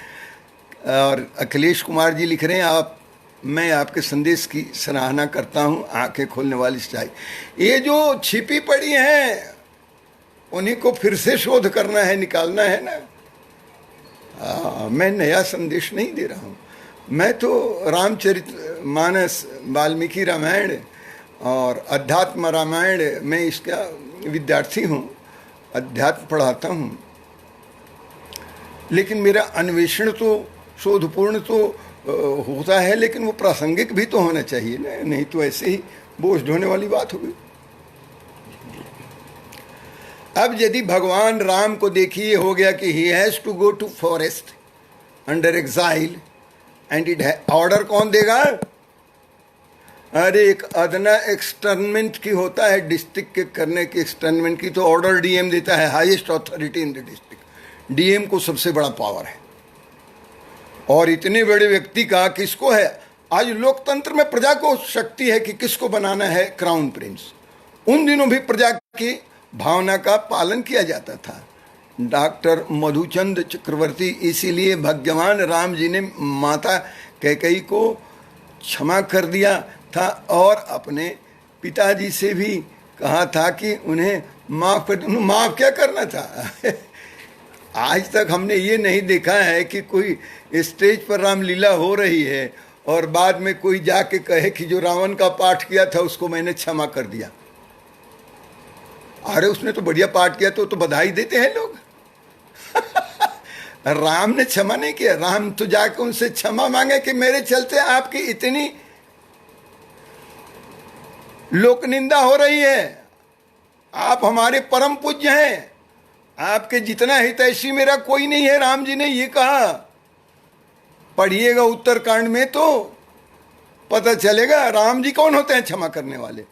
और अखिलेश कुमार जी लिख रहे हैं, आप, मैं आपके संदेश की सराहना करता हूं, आंखें खोलने वाली सच्चाई। ये जो छिपी पड़ी हैं उन्हीं को फिर से शोध करना है, निकालना है ना। मैं नया संदेश नहीं दे रहा हूं, मैं तो रामचरितमानस, वाल्मीकि रामायण और अध्यात्म रामायण में इसका विद्यार्थी हूं, अध्यात्म पढ़ाता हूं। लेकिन मेरा अन्वेषण तो शोधपूर्ण तो होता है, लेकिन वो प्रासंगिक भी तो होना चाहिए ना, नहीं तो ऐसे ही बोझ ढोने वाली बात होगी। अब यदि भगवान राम को देखिए हो गया कि he has to go to forest under exile and it order कौन देगा? अरे एक अदना एक्सटर्नमेंट की होता है, डिस्ट्रिक्ट के करने की एक्सटर्नमेंट की, तो ऑर्डर डीएम देता है, highest authority in the district. DM को सबसे बड़ा पावर है। और इतने बड़े व्यक्ति का किसको है? आज लोकतंत्र में प्रजा को शक्ति है कि किसको बनाना है क्राउन प्रिंस। उन दिनों भी प्रजा की भावना का पालन किया जाता था। डॉक्टर मधुचंद चक्रवर्ती, इसीलिए भगवान राम जी ने माता कैकेयी को क्षमा कर दिया था और अपने पिताजी से भी कहा था कि उन्हें माफ कर। माफ क्या करना था? आज तक हमने ये नहीं देखा है कि कोई स्टेज पर रामलीला हो रही है और बाद में कोई जाके कहे कि जो रावण का पाठ किया था उसको मैंने क्षमा कर दिया। अरे उसने तो बढ़िया पाठ किया, तो बधाई देते हैं लोग। राम ने क्षमा नहीं किया, राम तो जाके उनसे क्षमा मांगे कि मेरे चलते आपकी इतनी लोक निंदा हो रही है, आप हमारे परम पूज्य हैं, आपके जितना हितैषी मेरा कोई नहीं है। राम जी ने ये कहा, पढ़िएगा उत्तरकांड में तो पता चलेगा राम जी कौन होते हैं क्षमा करने वाले।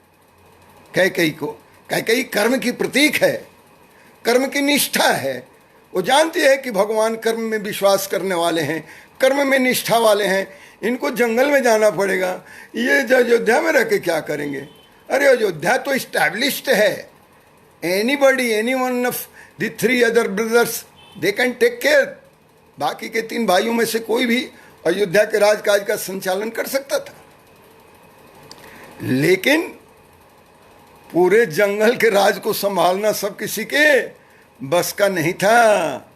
कैकेयी को, कैकेयी कर्म की प्रतीक है, कर्म की निष्ठा है। वो जानती है कि भगवान कर्म में विश्वास करने वाले हैं, कर्म में निष्ठा वाले हैं, इनको जंगल में जाना पड़ेगा। ये अयोध्या में रह के क्या करेंगे? अरे अयोध्या तो इस्टेब्लिश्ड है, anybody, any one of the 3 other brothers they can take care. बाकी के 3 भाइयों में से कोई भी अयोध्या के राजकाज का संचालन कर सकता था, लेकिन पूरे जंगल के राज को संभालना सब किसी के बस का नहीं था।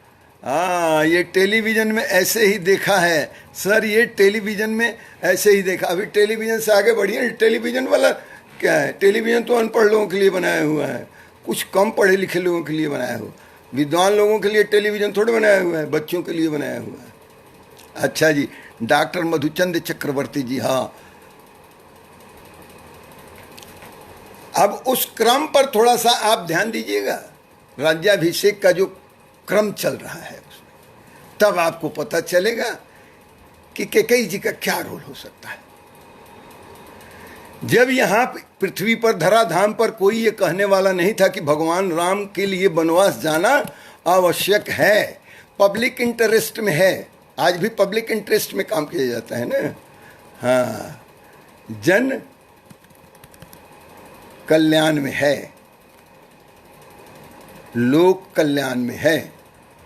ये टेलीविजन में ऐसे ही देखा है सर, ये टेलीविजन में ऐसे ही देखा। अभी टेलीविजन से आगे बढ़िए, टेलीविजन वाला क्या है? टेलीविजन तो अनपढ़ लोगों के लिए बनाया हुआ है, कुछ कम पढ़े लिखे लोगों के लिए बनाया हुआ। विद्वान लोगों के लिए टेलीविजन थोड़ा बनाया हुआ है, बच्चों के लिए बनाया हुआ है। अच्छा जी, डॉक्टर मधुचंद चक्रवर्ती जी, हाँ। अब उस क्रम पर थोड़ा सा आप ध्यान दीजिएगा, राज्याभिषेक का जो क्रम चल रहा है उसमें, तब आपको पता चलेगा कि कैकेयी जी का क्या रोल हो सकता है। जब यहाँ पृथ्वी पर, धराधाम पर कोई ये कहने वाला नहीं था कि भगवान राम के लिए वनवास जाना आवश्यक है, पब्लिक इंटरेस्ट में है। आज भी पब्लिक इंटरेस्ट में काम किया जाता है ना, हाँ, जन कल्याण में है, लोक कल्याण में है,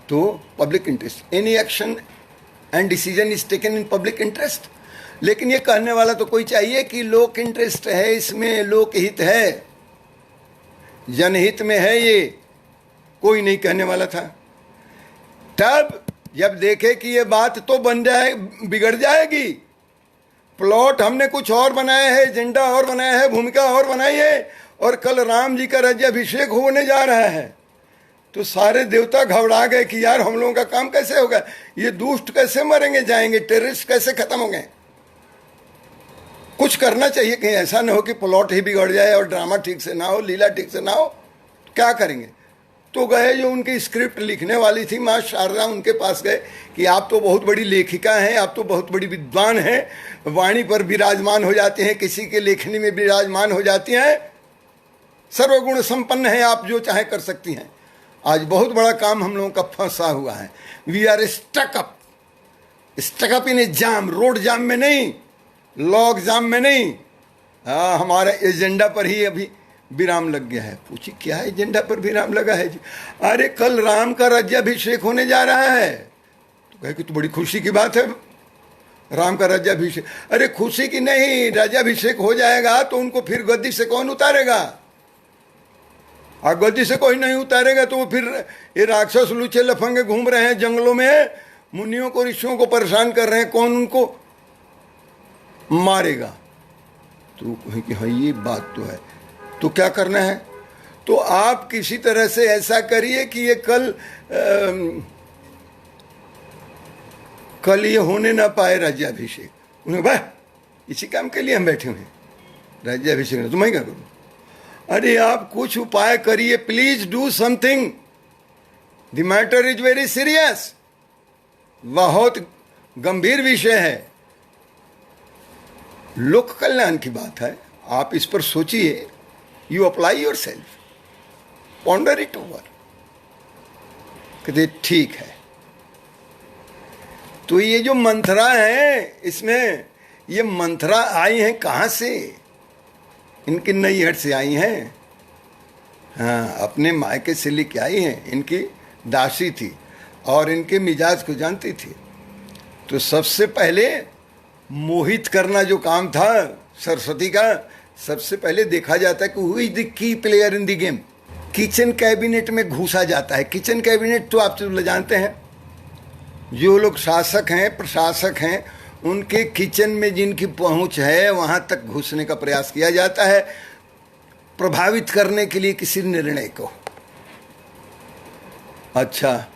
तो public interest, any action and decision is taken in public interest. लेकिन ये कहने वाला तो कोई चाहिए कि लोक इंटरेस्ट है, इसमें लोक हित है, जनहित में है, ये कोई नहीं कहने वाला था। तब जब देखे कि ये बात तो बन जाए, बिगड़ जाएगी, प्लॉट हमने कुछ और बनाया है, एजेंडा और बनाया है, भूमिका और बनाई है, और कल राम जी का राज्याभिषेक होने जा रहा है, तो सारे देवता घबरा गए कि यार हम लोगों का काम कैसे होगा, ये दुष्ट कैसे मरेंगे जाएंगे, टेररिस्ट कैसे खत्म होंगे। कुछ करना चाहिए, कहीं ऐसा ना हो कि प्लॉट ही बिगड़ जाए और ड्रामा ठीक से ना हो, लीला ठीक से ना हो, क्या करेंगे? तो गए जो उनकी स्क्रिप्ट लिखने वाली थी माँ शारदा, उनके पास गए कि आप तो बहुत बड़ी लेखिका हैं, आप तो बहुत बड़ी विद्वान हैं, वाणी पर विराजमान हो जाते हैं, किसी के लेखनी में विराजमान हो जाती हैं, सर्वगुण संपन्न हैं, आप जो चाहे कर सकती हैं। आज बहुत बड़ा काम हम लोगों का फंसा हुआ है। We are stuck up in a jam, road jam में नहीं, लॉग जाम में नहीं। हाँ, हमारा एजेंडा पर ही अभी विराम लग गया है। पूछी क्या एजेंडा पर विराम लगा है जी? अरे कल राम का राज्याभिषेक होने जा रहा है। तो कहे कि तो बड़ी खुशी की बात है, राम का राज्याभिषेक। अरे खुशी की नहीं, राज्याभिषेक हो जाएगा तो उनको फिर गद्दी से कौन उतारेगा? और गद्दी से कोई नहीं उतारेगा तो वो फिर ये राक्षस लुचे लफंगे घूम रहे हैं जंगलों में, मुनियों को ऋषियों को परेशान कर रहे हैं, कौन उनको मारेगा? तो कहे कि हाँ ये बात तो है। तो क्या करना है? तो आप किसी तरह से ऐसा करिए कि ये कल ये होने ना पाए राज्याभिषेक। उन्हें वाह, इसी काम के लिए हम बैठे हुए हैं, राज्याभिषेक तो मैं क्या करूं? अरे आप कुछ उपाय करिए, please do something, the matter is very serious, बहुत गंभीर विषय है, लोक कल्याण की बात है, आप इस पर सोचिए। You apply your self, ponder it over. कहते ठीक है। तो ये जो मंथरा है, इसमें ये मंथरा आई हैं कहाँ से? इनकी नैहर से आई हैं। हाँ, अपने मायके से लेके आई हैं। इनकी दासी थी और इनके मिजाज को जानती थी। तो सबसे पहले मोहित करना जो काम था सरस्वती का, सबसे पहले देखा जाता है कि who is the key player in the game. Kitchen cabinet में घुसा जाता है। किचन कैबिनेट तो आप तो जानते हैं, जो लोग शासक हैं, प्रशासक हैं, उनके किचन में जिनकी पहुंच है वहां तक घुसने का प्रयास किया जाता है, प्रभावित करने के लिए किसी निर्णय को। अच्छा,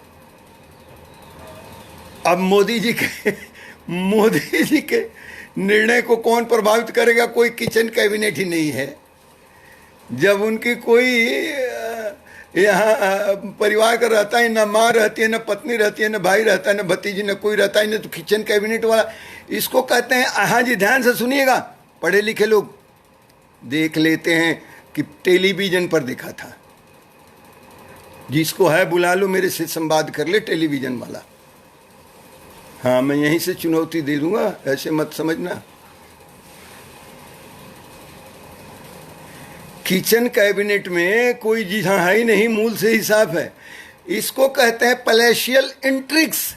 अब मोदी जी के निर्णय को कौन प्रभावित करेगा? कोई किचन कैबिनेट ही नहीं है। जब उनकी कोई यहाँ परिवार का रहता है, न माँ रहती है, न पत्नी रहती है, न भाई रहता है, न भतीजी, न कोई रहता है, न तो किचन कैबिनेट वाला। इसको कहते हैं, हाँ जी ध्यान से सुनिएगा, पढ़े लिखे लोग देख लेते हैं कि टेलीविजन पर दिखा था। जिसको है बुला लो, मेरे से संवाद कर ले, टेलीविजन वाला। हाँ, मैं यहीं से चुनौती दे दूंगा, ऐसे मत समझना। किचन कैबिनेट में कोई जी हाँ है ही नहीं, मूल से ही साफ है। इसको कहते हैं पैलेशियल इंट्रिक्स।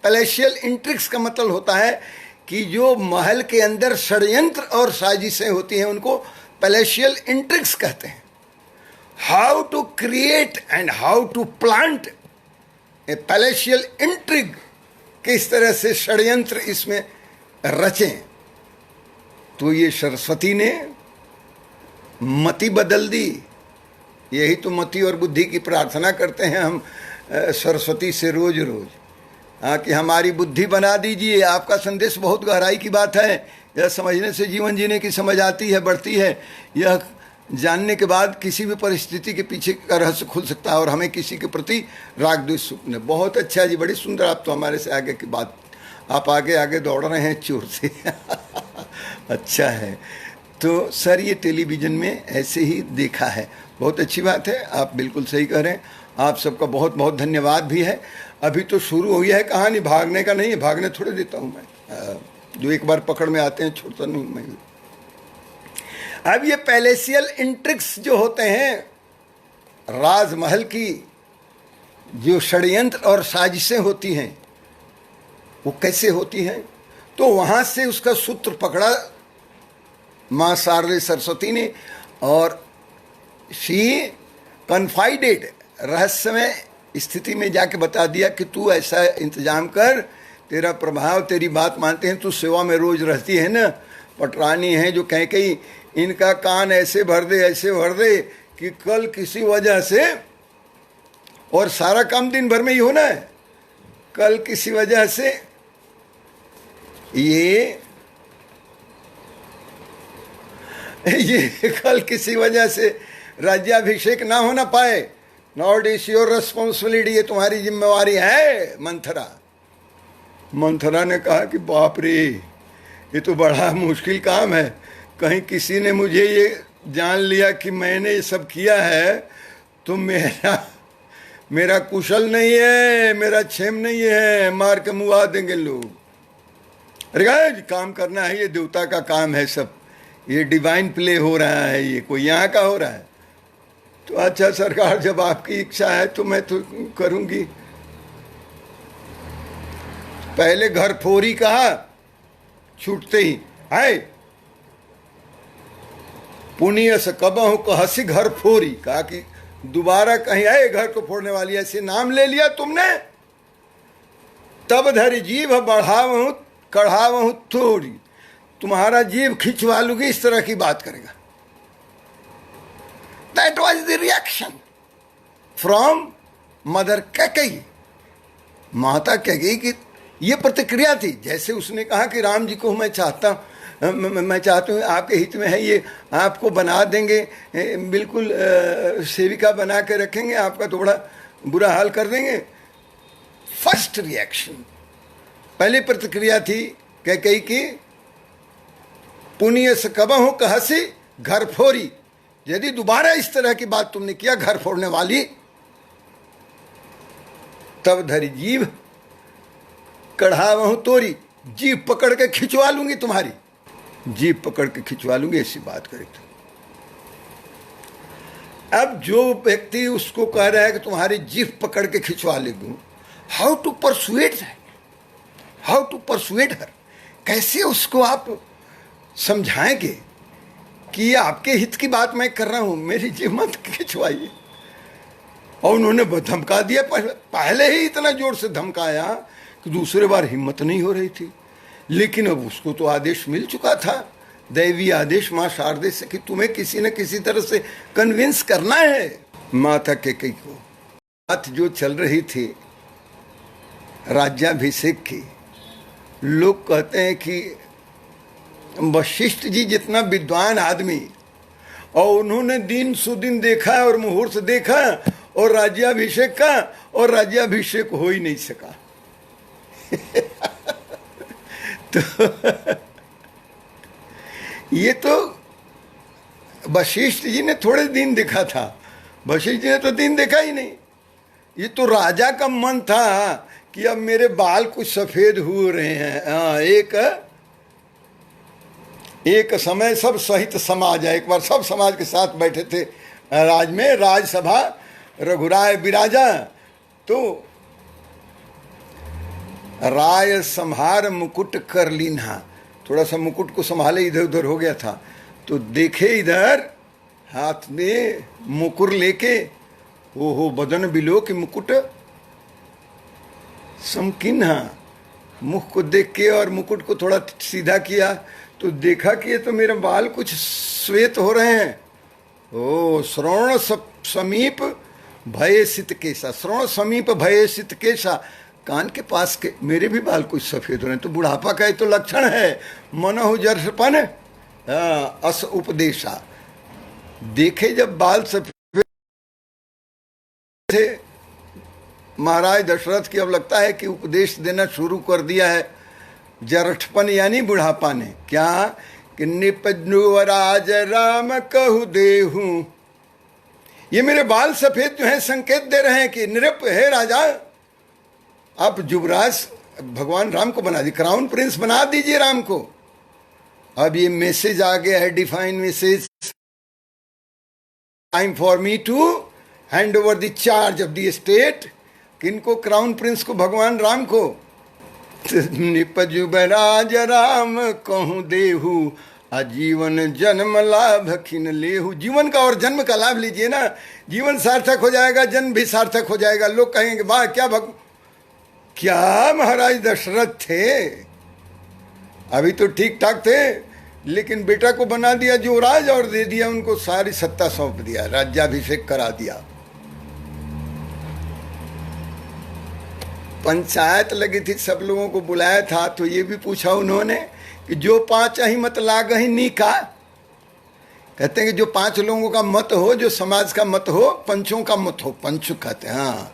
पैलेशियल इंट्रिक्स का मतलब होता है कि जो महल के अंदर षड्यंत्र और साजिशें होती हैं, उनको पैलेशियल इंट्रिक्स कहते हैं। How to create and how to plant a palatial intrigue, किस तरह से षड्यंत्र इसमें रचें। तो ये सरस्वती ने मति बदल दी। यही तो मति और बुद्धि की प्रार्थना करते हैं हम सरस्वती से रोज रोज, हाँ, कि हमारी बुद्धि बना दीजिए। आपका संदेश बहुत गहराई की बात है। यह समझने से जीवन जीने की समझ आती है, बढ़ती है। यह जानने के बाद किसी भी परिस्थिति के पीछे का रहस्य खुल सकता है और हमें किसी के प्रति राग द्वेष सुपने। बहुत अच्छा जी, बड़ी सुंदर। आप तो हमारे से आगे की बात, आप आगे आगे दौड़ रहे हैं चोर से। अच्छा है। तो सर ये टेलीविज़न में ऐसे ही देखा है, बहुत अच्छी बात है, आप बिल्कुल सही कह रहे हैं। आप सबका बहुत बहुत धन्यवाद भी है। अभी तो शुरू हुई है कहानी, भागने का नहीं है, भागने थोड़े देता हूँ मैं। जो एक बार पकड़ में आते हैं छोड़ता नहीं मैं। अब ये पैलेसियल इंट्रिक्स जो होते हैं, राजमहल की जो षड्यंत्र और साजिशें होती हैं, वो कैसे होती हैं? तो वहाँ से उसका सूत्र पकड़ा माँ शारदा सरस्वती ने और शी कन्फाइडेड, रहस्यमय स्थिति में जाके बता दिया कि तू ऐसा इंतजाम कर, तेरा प्रभाव, तेरी बात मानते हैं, तू सेवा में रोज रहती है ना, पटरानी है जो कहीं कहीं इनका कान ऐसे भर दे, ऐसे भर दे कि कल किसी वजह से, और सारा काम दिन भर में ही होना है, कल किसी वजह से ये कल किसी वजह से राज्याभिषेक ना होना पाए, नॉट इज योर रेस्पॉन्सिबिलिटी, ये तुम्हारी जिम्मेवारी है मंथरा। मंथरा ने कहा कि बाप रे, ये तो बड़ा मुश्किल काम है, कहीं किसी ने मुझे ये जान लिया कि मैंने ये सब किया है तो मेरा कुशल नहीं है, मेरा क्षेम नहीं है, मार के मुआ देंगे लोग। अरे काम करना है, ये देवता का काम है सब, ये डिवाइन प्ले हो रहा है, ये कोई यहाँ का हो रहा है। तो अच्छा सरकार, जब आपकी इच्छा है तो मैं तो करूँगी। पहले घर फोरी कहा, छूटते ही है पुण्य से कबहू कहसी घर फोरी, कहा कि दोबारा कहीं आए घर को फोड़ने वाली, ऐसे नाम ले लिया तुमने, तब धरी जीभ बढ़ावहूं कढ़ावहूं थोड़ी, तुम्हारा जीभ खिंचवा लूंगी, इस तरह की बात करेगा। That was the reaction from mother Kaikeyi, माता कैकेयी की ये प्रतिक्रिया थी। जैसे उसने कहा कि राम जी को मैं चाहता हूँ, आपके हित में है, ये आपको बना देंगे, बिल्कुल सेविका बना के रखेंगे, आपका तो बड़ा बुरा हाल कर देंगे। फर्स्ट रिएक्शन, पहली प्रतिक्रिया थी कैकेयी की, पुण्य से कबहू कहसी घर फोरी, यदि दोबारा इस तरह की बात तुमने किया घर फोड़ने वाली, तब धरी जीभ कढ़ावहूं तोरी, जीभ पकड़ के खिंचवा लूंगी तुम्हारी, जीभ पकड़ के खिंचवा लूंगी, ऐसी बात करी थी। अब जो व्यक्ति उसको कह रहा है कि तुम्हारी जीभ पकड़ के खिंचवा लेगी, how to persuade that, how to persuade her, कैसे उसको आप समझाएंगे कि ये आपके हित की बात मैं कर रहा हूं, मेरी जीभ मत खिंचवाइए। और उन्होंने धमका दिया, पहले ही इतना जोर से धमकाया कि दूसरे बार हिम्मत नहीं हो रही थी। लेकिन अब उसको तो आदेश मिल चुका था, दैवी आदेश माँ शारदे से, कि तुम्हें किसी न किसी तरह से कन्विंस करना है। माता कैकेयी को बात जो चल रही थी राज्याभिषेक की, लोग कहते हैं कि वशिष्ठ जी जितना विद्वान आदमी, और उन्होंने दिन सुदिन देखा और मुहूर्त देखा और राज्याभिषेक का, और राज्याभिषेक हो ही नहीं सका। तो ये तो वशिष्ठ जी ने थोड़े दिन देखा था, वशिष्ठ जी ने तो दिन देखा ही नहीं। ये तो राजा का मन था कि अब मेरे बाल कुछ सफेद हो रहे हैं। एक समय सब सहित समाज है, एक बार सब समाज के साथ बैठे थे राज में, राजसभा, रघुराय विराजा, तो राय संहार मुकुट कर लीन्हा, थोड़ा सा मुकुट को संभाले, इधर उधर हो गया था, तो देखे इधर हाथ में मुकुर लेके, ओहो बदन बिलो कि मुकुट समकिन्हा, मुख को देख के और मुकुट को थोड़ा सीधा किया तो देखा कि ये तो मेरे बाल कुछ श्वेत हो रहे हैं। ओ श्रवण समीप भय सित केसा, श्रवण समीप भय सित केसा, कान के पास के मेरे भी बाल कुछ सफेद हो रहे हैं, तो बुढ़ापा का तो लक्षण है। मनोहु जर्षपन अस उपदेशा, देखे जब बाल सफेद थे महाराज दशरथ की, अब लगता है कि उपदेश देना शुरू कर दिया है। जरठपन यानी बुढ़ापा ने, क्या कि निपनुवराज राम कहु देहू, ये मेरे बाल सफेद जो है संकेत दे रहे हैं कि नृप है राजा, आप युवराज भगवान राम को बना दीजिए, क्राउन प्रिंस बना दीजिए राम को। अब ये मैसेज आ गया है, define message, time for me to hand over the charge of the state, किनको? क्राउन प्रिंस को, भगवान राम को। निपजुबराज राम कहूँ देहू, आजीवन जन्म लाभ खिन लेहू, जीवन का और जन्म का लाभ लीजिए ना, जीवन सार्थक हो जाएगा, जन्म भी सार्थक हो जाएगा। लोग कहेंगे वाह क्या महाराज दशरथ थे, अभी तो ठीक ठाक थे, लेकिन बेटा को बना दिया युवराज और दे दिया उनको सारी सत्ता सौंप दिया, राज्याभिषेक करा दिया। पंचायत लगी थी, सब लोगों को बुलाया था, तो ये भी पूछा उन्होंने कि जो पांच ही मत लागही नीका, कहते हैं कि जो 5 लोगों का मत हो, जो समाज का मत हो, पंचों का मत हो, पंच कहते हैं। हाँ,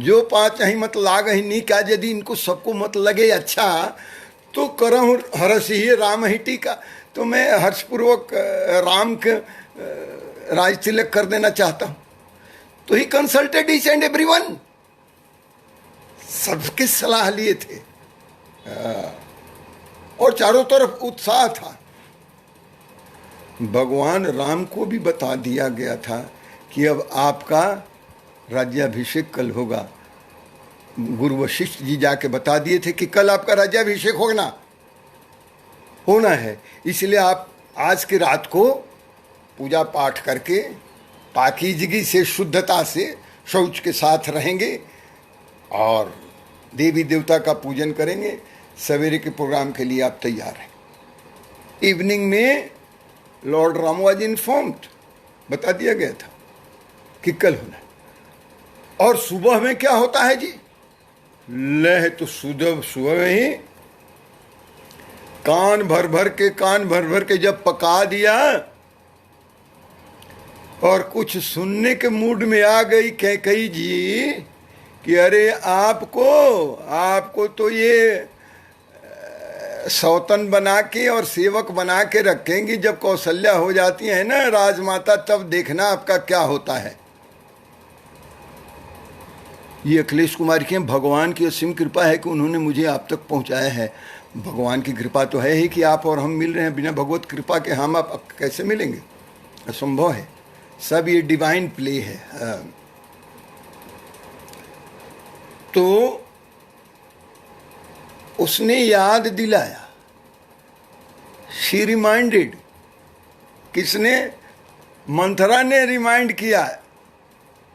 जो 5 ही मत लाग ही नहीं, क्या यदि इनको सबको मत लगे अच्छा तो करहूँ हर्ष ही राम ही टीका। तो मैं हर्षपूर्वक राम के राज तिलक कर देना चाहता हूँ। तो ही कंसल्टेड ईच एंड एवरीवन, सबके सलाह लिए थे और चारों तरफ उत्साह था। भगवान राम को भी बता दिया गया था कि अब आपका राज्याभिषेक कल होगा। गुरु वशिष्ठ जी जाके बता दिए थे कि कल आपका राज्याभिषेक होना है, इसलिए आप आज की रात को पूजा पाठ करके पाकीज़गी से, शुद्धता से, शौच के साथ रहेंगे और देवी देवता का पूजन करेंगे। सवेरे के प्रोग्राम के लिए आप तैयार हैं। इवनिंग में लॉर्ड राम वाज इन्फॉर्म्ड, बता दिया गया था कि कल होना है। और सुबह में क्या होता है जी? लह तो सुबह में ही कान भर भर के जब पका दिया और कुछ सुनने के मूड में आ गई कैकई जी कि अरे आपको तो ये सौतन बना के और सेवक बना के रखेंगी, जब कौशल्या हो जाती है ना राजमाता, तब देखना आपका क्या होता है। ये अखिलेश कुमार की भगवान की असीम कृपा है कि उन्होंने मुझे आप तक पहुंचाया है। भगवान की कृपा तो है ही कि आप और हम मिल रहे हैं, बिना भगवत कृपा के हम आप कैसे मिलेंगे, असंभव है। सब ये डिवाइन प्ले है। तो उसने याद दिलाया, शी रिमाइंडेड। किसने? मंथरा ने रिमाइंड किया,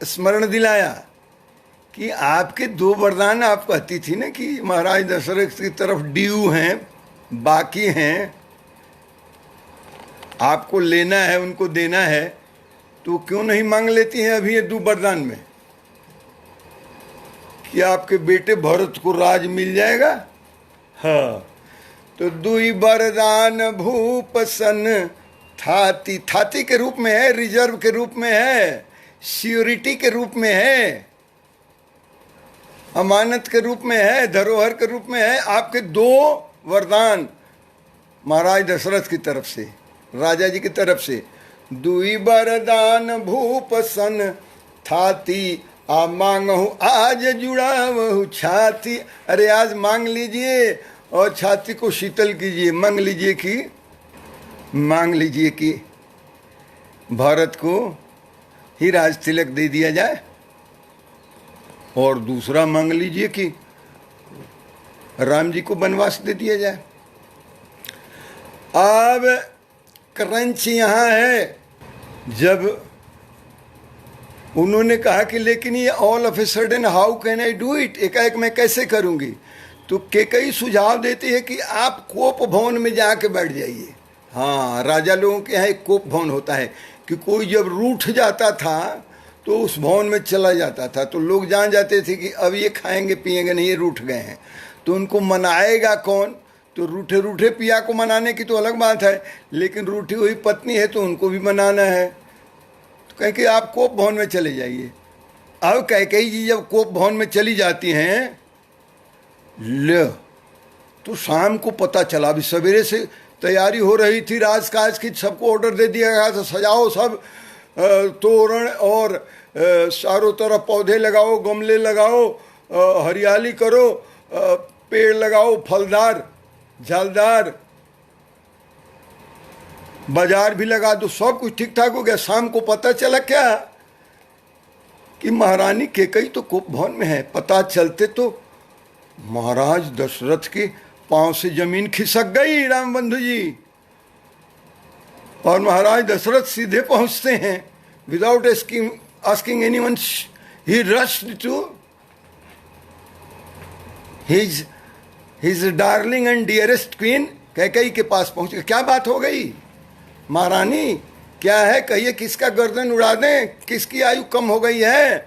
स्मरण दिलाया कि आपके 2 वरदान आप कहती थी ना कि महाराज दशरथ की तरफ ड्यू हैं, बाकी हैं, आपको लेना है, उनको देना है, तो क्यों नहीं मांग लेती हैं अभी ये 2 वरदान में कि आपके बेटे भरत को राज मिल जाएगा। हाँ, तो 2 वरदान भूप सन थाती के रूप में है, रिजर्व के रूप में है, सियोरिटी के रूप में है, अमानत के रूप में है, धरोहर के रूप में है। आपके 2 वरदान महाराज दशरथ की तरफ से, राजा जी की तरफ से। 2 वरदान भूप सन थाती आ मांगहु आज जुड़ावहु छाती। अरे आज मांग लीजिए और छाती को शीतल कीजिए। मांग लीजिए कि भारत को ही राज तिलक दे दिया जाए, और दूसरा मांग लीजिए कि राम जी को वनवास दे दिया जाए। अब क्रंच यहाँ है, जब उन्होंने कहा कि लेकिन ये all of a sudden how can I do it, एकाएक मैं कैसे करूँगी, तो कई सुझाव देते हैं कि आप कोप भवन में जाके बैठ जाइए। हाँ, राजा लोगों के यहाँ एक कोप भवन होता है कि कोई जब रूठ जाता था तो उस भवन में चला जाता था, तो लोग जान जाते थे कि अब ये खाएंगे पिएंगे नहीं, ये रूठ गए हैं। तो उनको मनाएगा कौन? तो रूठे रूठे पिया को मनाने की तो अलग बात है, लेकिन रूठी हुई पत्नी है तो उनको भी मनाना है। तो कहें कि आप कोप भवन में चले जाइए। अब कैकेयी जी जब कोप भवन में चली जाती हैं, ले तो शाम को पता चला, अभी सवेरे से तैयारी हो रही थी राजकाज की, सबको ऑर्डर दे दिया गया था सजाओ सब, तोरण और चारों तरफ पौधे लगाओ, गमले लगाओ, हरियाली करो, पेड़ लगाओ फलदार झालदार, बाजार भी लगा दो, सब कुछ ठीक ठाक हो गया। शाम को पता चला क्या कि महारानी कैकेयी तो कोप भवन में है। पता चलते तो महाराज दशरथ के पांव से जमीन खिसक गई, राम बंधु जी, और महाराज दशरथ सीधे पहुंचते हैं without asking anyone. He rushed to his darling and dearest queen Kaikeyi के पास पहुंच गए। क्या बात हो गई महारानी, क्या है कहिए, किसका गर्दन उड़ा दें, किसकी आयु कम हो गई है,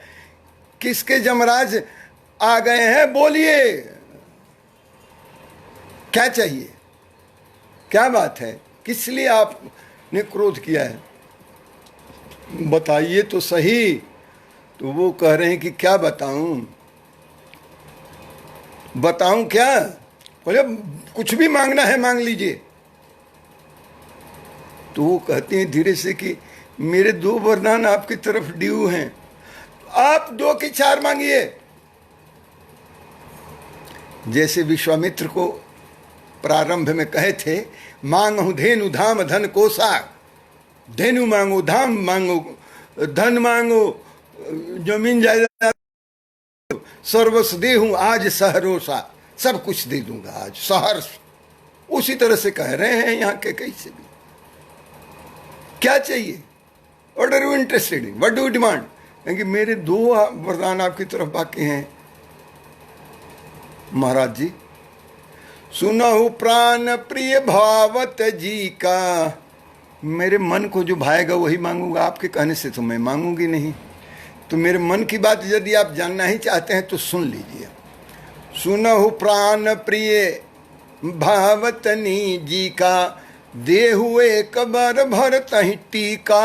किसके जमराज आ गए हैं, बोलिए क्या चाहिए, क्या बात है, किस लिए आपने क्रोध किया है। बताइए तो सही। तो वो कह रहे हैं कि क्या बताऊं, बताऊं क्या? बोले कुछ भी मांगना है मांग लीजिए। तो वो कहते हैं धीरे से कि मेरे 2 वरदान आपकी तरफ ड्यू हैं, आप 2 की 4 मांगिए। जैसे विश्वामित्र को प्रारंभ में कहे थे, मांगहु धेनु धाम धन कोसा। धेनु मांगो, धाम मांगो, धन मांगो, जमीन जायदाद, सर्वस्व दे हूं आज सहरोसा, सब कुछ दे दूंगा आज सहर्ष। उसी तरह से कह रहे हैं यहाँ के कई से भी। क्या चाहिए? What are you interested in, what do you demand? क्योंकि मेरे 2 वरदान आपकी तरफ बाकी हैं। महाराज जी, सुनहु प्राण प्रिय भावत जी का, मेरे मन को जो भाएगा वही मांगूंगा, आपके कहने से तो मैं मांगूंगी नहीं। तो मेरे मन की बात यदि आप जानना ही चाहते हैं तो सुन लीजिए। सुनहु प्राण प्रिय भावतनी जी का, देहु एक बार भरत ही टीका।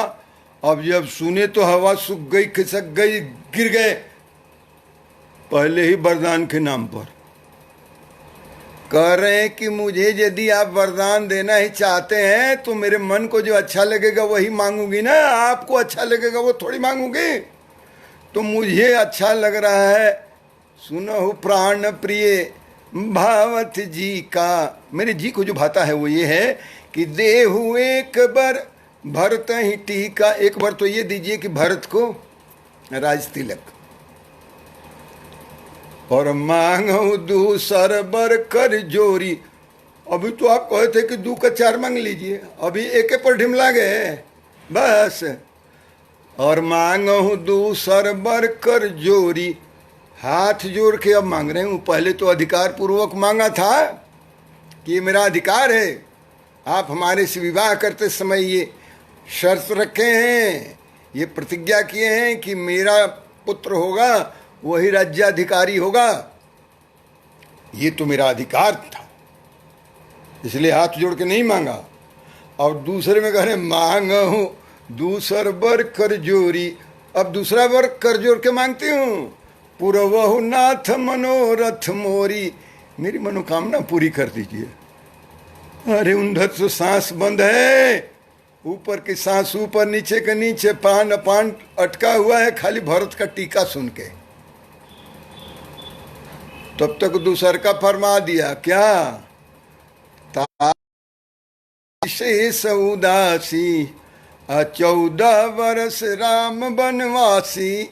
अब जब सुने तो हवा सूख गई, खिसक गई, गिर गए पहले ही वरदान के नाम पर। कह रहे हैं कि मुझे यदि आप वरदान देना ही चाहते हैं तो मेरे मन को जो अच्छा लगेगा वही मांगूंगी ना, आपको अच्छा लगेगा वो थोड़ी मांगूंगी। तो मुझे अच्छा लग रहा है, सुनहु प्राण प्रिय भावत जी का, मेरे जी को जो भाता है वो ये है कि देहु एक बार भरत ही टीका। एक बार तो ये दीजिए कि भरत को राज तिलक, और मांगो दूसर बर कर जोरी। अभी तो आप कहे थे कि 2 का 4 मांग लीजिए, अभी एक पर ढिमला गए बस। और मांगो दूसर बर कर जोरी, हाथ जोड़ के अब मांग रहे हूं। पहले तो अधिकार पूर्वक मांगा था कि ये मेरा अधिकार है, आप हमारे से विवाह करते समय ये शर्त रखे हैं, ये प्रतिज्ञा किए हैं कि मेरा पुत्र होगा वही राज्याधिकारी होगा, ये तो मेरा अधिकार था, इसलिए हाथ जोड़ के नहीं मांगा। और दूसरे में कह रहे मांगहु दूसर बर कर जोरी। अब दूसरा बर कर जोड़ के मांगती हूं, पुरवहु नाथ मनोरथ मोरी, मेरी मनोकामना पूरी कर दीजिए। अरे उन्धत तो सांस बंद है, ऊपर की सांस ऊपर, नीचे के नीचे, पान अपान अटका हुआ है खाली भरत का टीका सुन के। तब तक दूसर का फरमा दिया क्या, शेष उदासी 14 वर्ष राम बनवासी,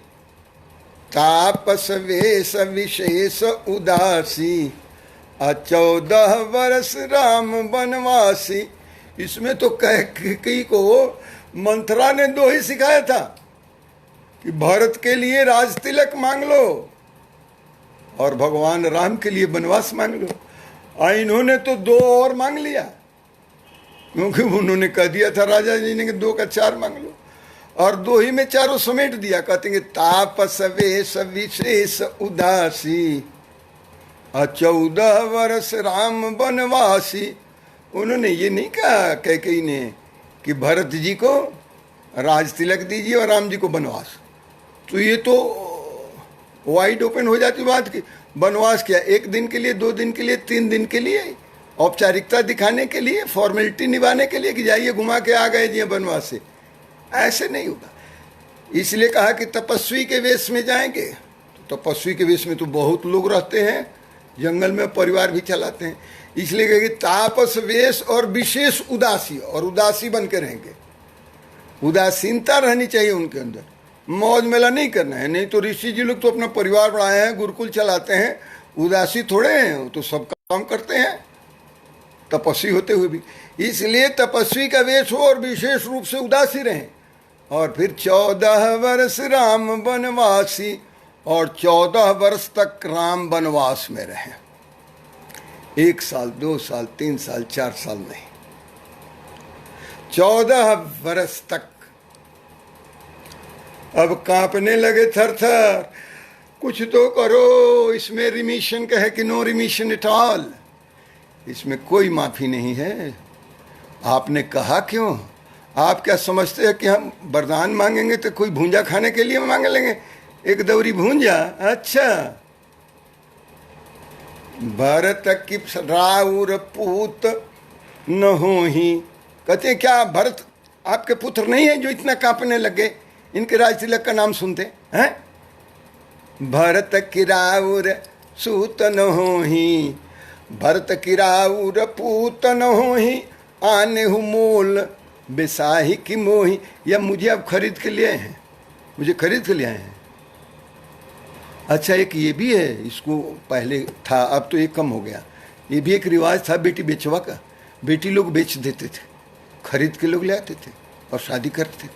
तापस वेश विशेष उदासी 14 वर्ष राम बनवासी। इसमें तो कैकेयी को मंथरा ने 2 ही सिखाया था कि भरत के लिए राज तिलक मांग लो और भगवान राम के लिए वनवास मांग लो। इन्होंने तो 2 और मांग लिया, क्योंकि उन्होंने कह दिया था राजा जी ने कि 2 का 4 मांग लो, और 2 ही में चारों समेट दिया। कहते हैं तापस वेश विशेष उदासी 14 वर्ष राम वनवासी। उन्होंने ये नहीं कहा कैकेयी ने कि भरत जी को राज तिलक दीजिए और राम जी को वनवास। तो ये तो वाइड ओपन हो जाती बात की वनवास क्या 1 दिन के लिए, 2 दिन के लिए, 3 दिन के लिए, औपचारिकता दिखाने के लिए, फॉर्मेलिटी निभाने के लिए कि जाइए घुमा के आ गए जी वनवास से, ऐसे नहीं होगा। इसलिए कहा कि तपस्वी के वेश में जाएंगे। तो तपस्वी के वेश में तो बहुत लोग रहते हैं, जंगल में परिवार भी चलाते हैं, इसलिए कहेंगे तापस वेश और विशेष उदासी, और उदासी बन के रहेंगे। उदासीनता रहनी चाहिए उनके अंदर, मौज मेला नहीं करना है। नहीं तो ऋषि जी लोग तो अपना परिवार बढ़ाए हैं, गुरुकुल चलाते हैं, उदासी थोड़े हैं, वो तो सब काम करते हैं तपस्वी होते हुए भी। इसलिए तपस्वी का वेश हो और विशेष रूप से उदासी रहें। और फिर 14 वर्ष राम वनवासी, और 14 वर्ष तक राम वनवास में रहे। 1 साल, 2 साल, 3 साल, 4 साल नहीं, 14 वर्ष तक। अब कांपने लगे थर थर, कुछ तो करो, इसमें रिमिशन का है कि नो रिमिशन एट ऑल, इसमें कोई माफी नहीं है। आपने कहा क्यों? आप क्या समझते हैं कि हम वरदान मांगेंगे तो कोई भूंजा खाने के लिए मांग लेंगे, एक दौरी भूंजा? अच्छा, भरत की राउर पूत न हो ही, कहते हैं क्या भरत आपके पुत्र नहीं है जो इतना कांपने लगे इनके राज तिलक का नाम सुनते हैं? भरत की राउर सूत न हो ही, भरत की राउर पूत न हो ही, आने हूँ मोल बेसाही की मोही। या मुझे अब खरीद के लिए आए हैं, मुझे खरीद के लिए आए हैं। अच्छा, एक ये भी है, इसको पहले था अब तो ये कम हो गया, ये भी एक रिवाज था बेटी बेचवा का। बेटी लोग बेच देते थे, खरीद के लोग ले आते थे और शादी करते थे।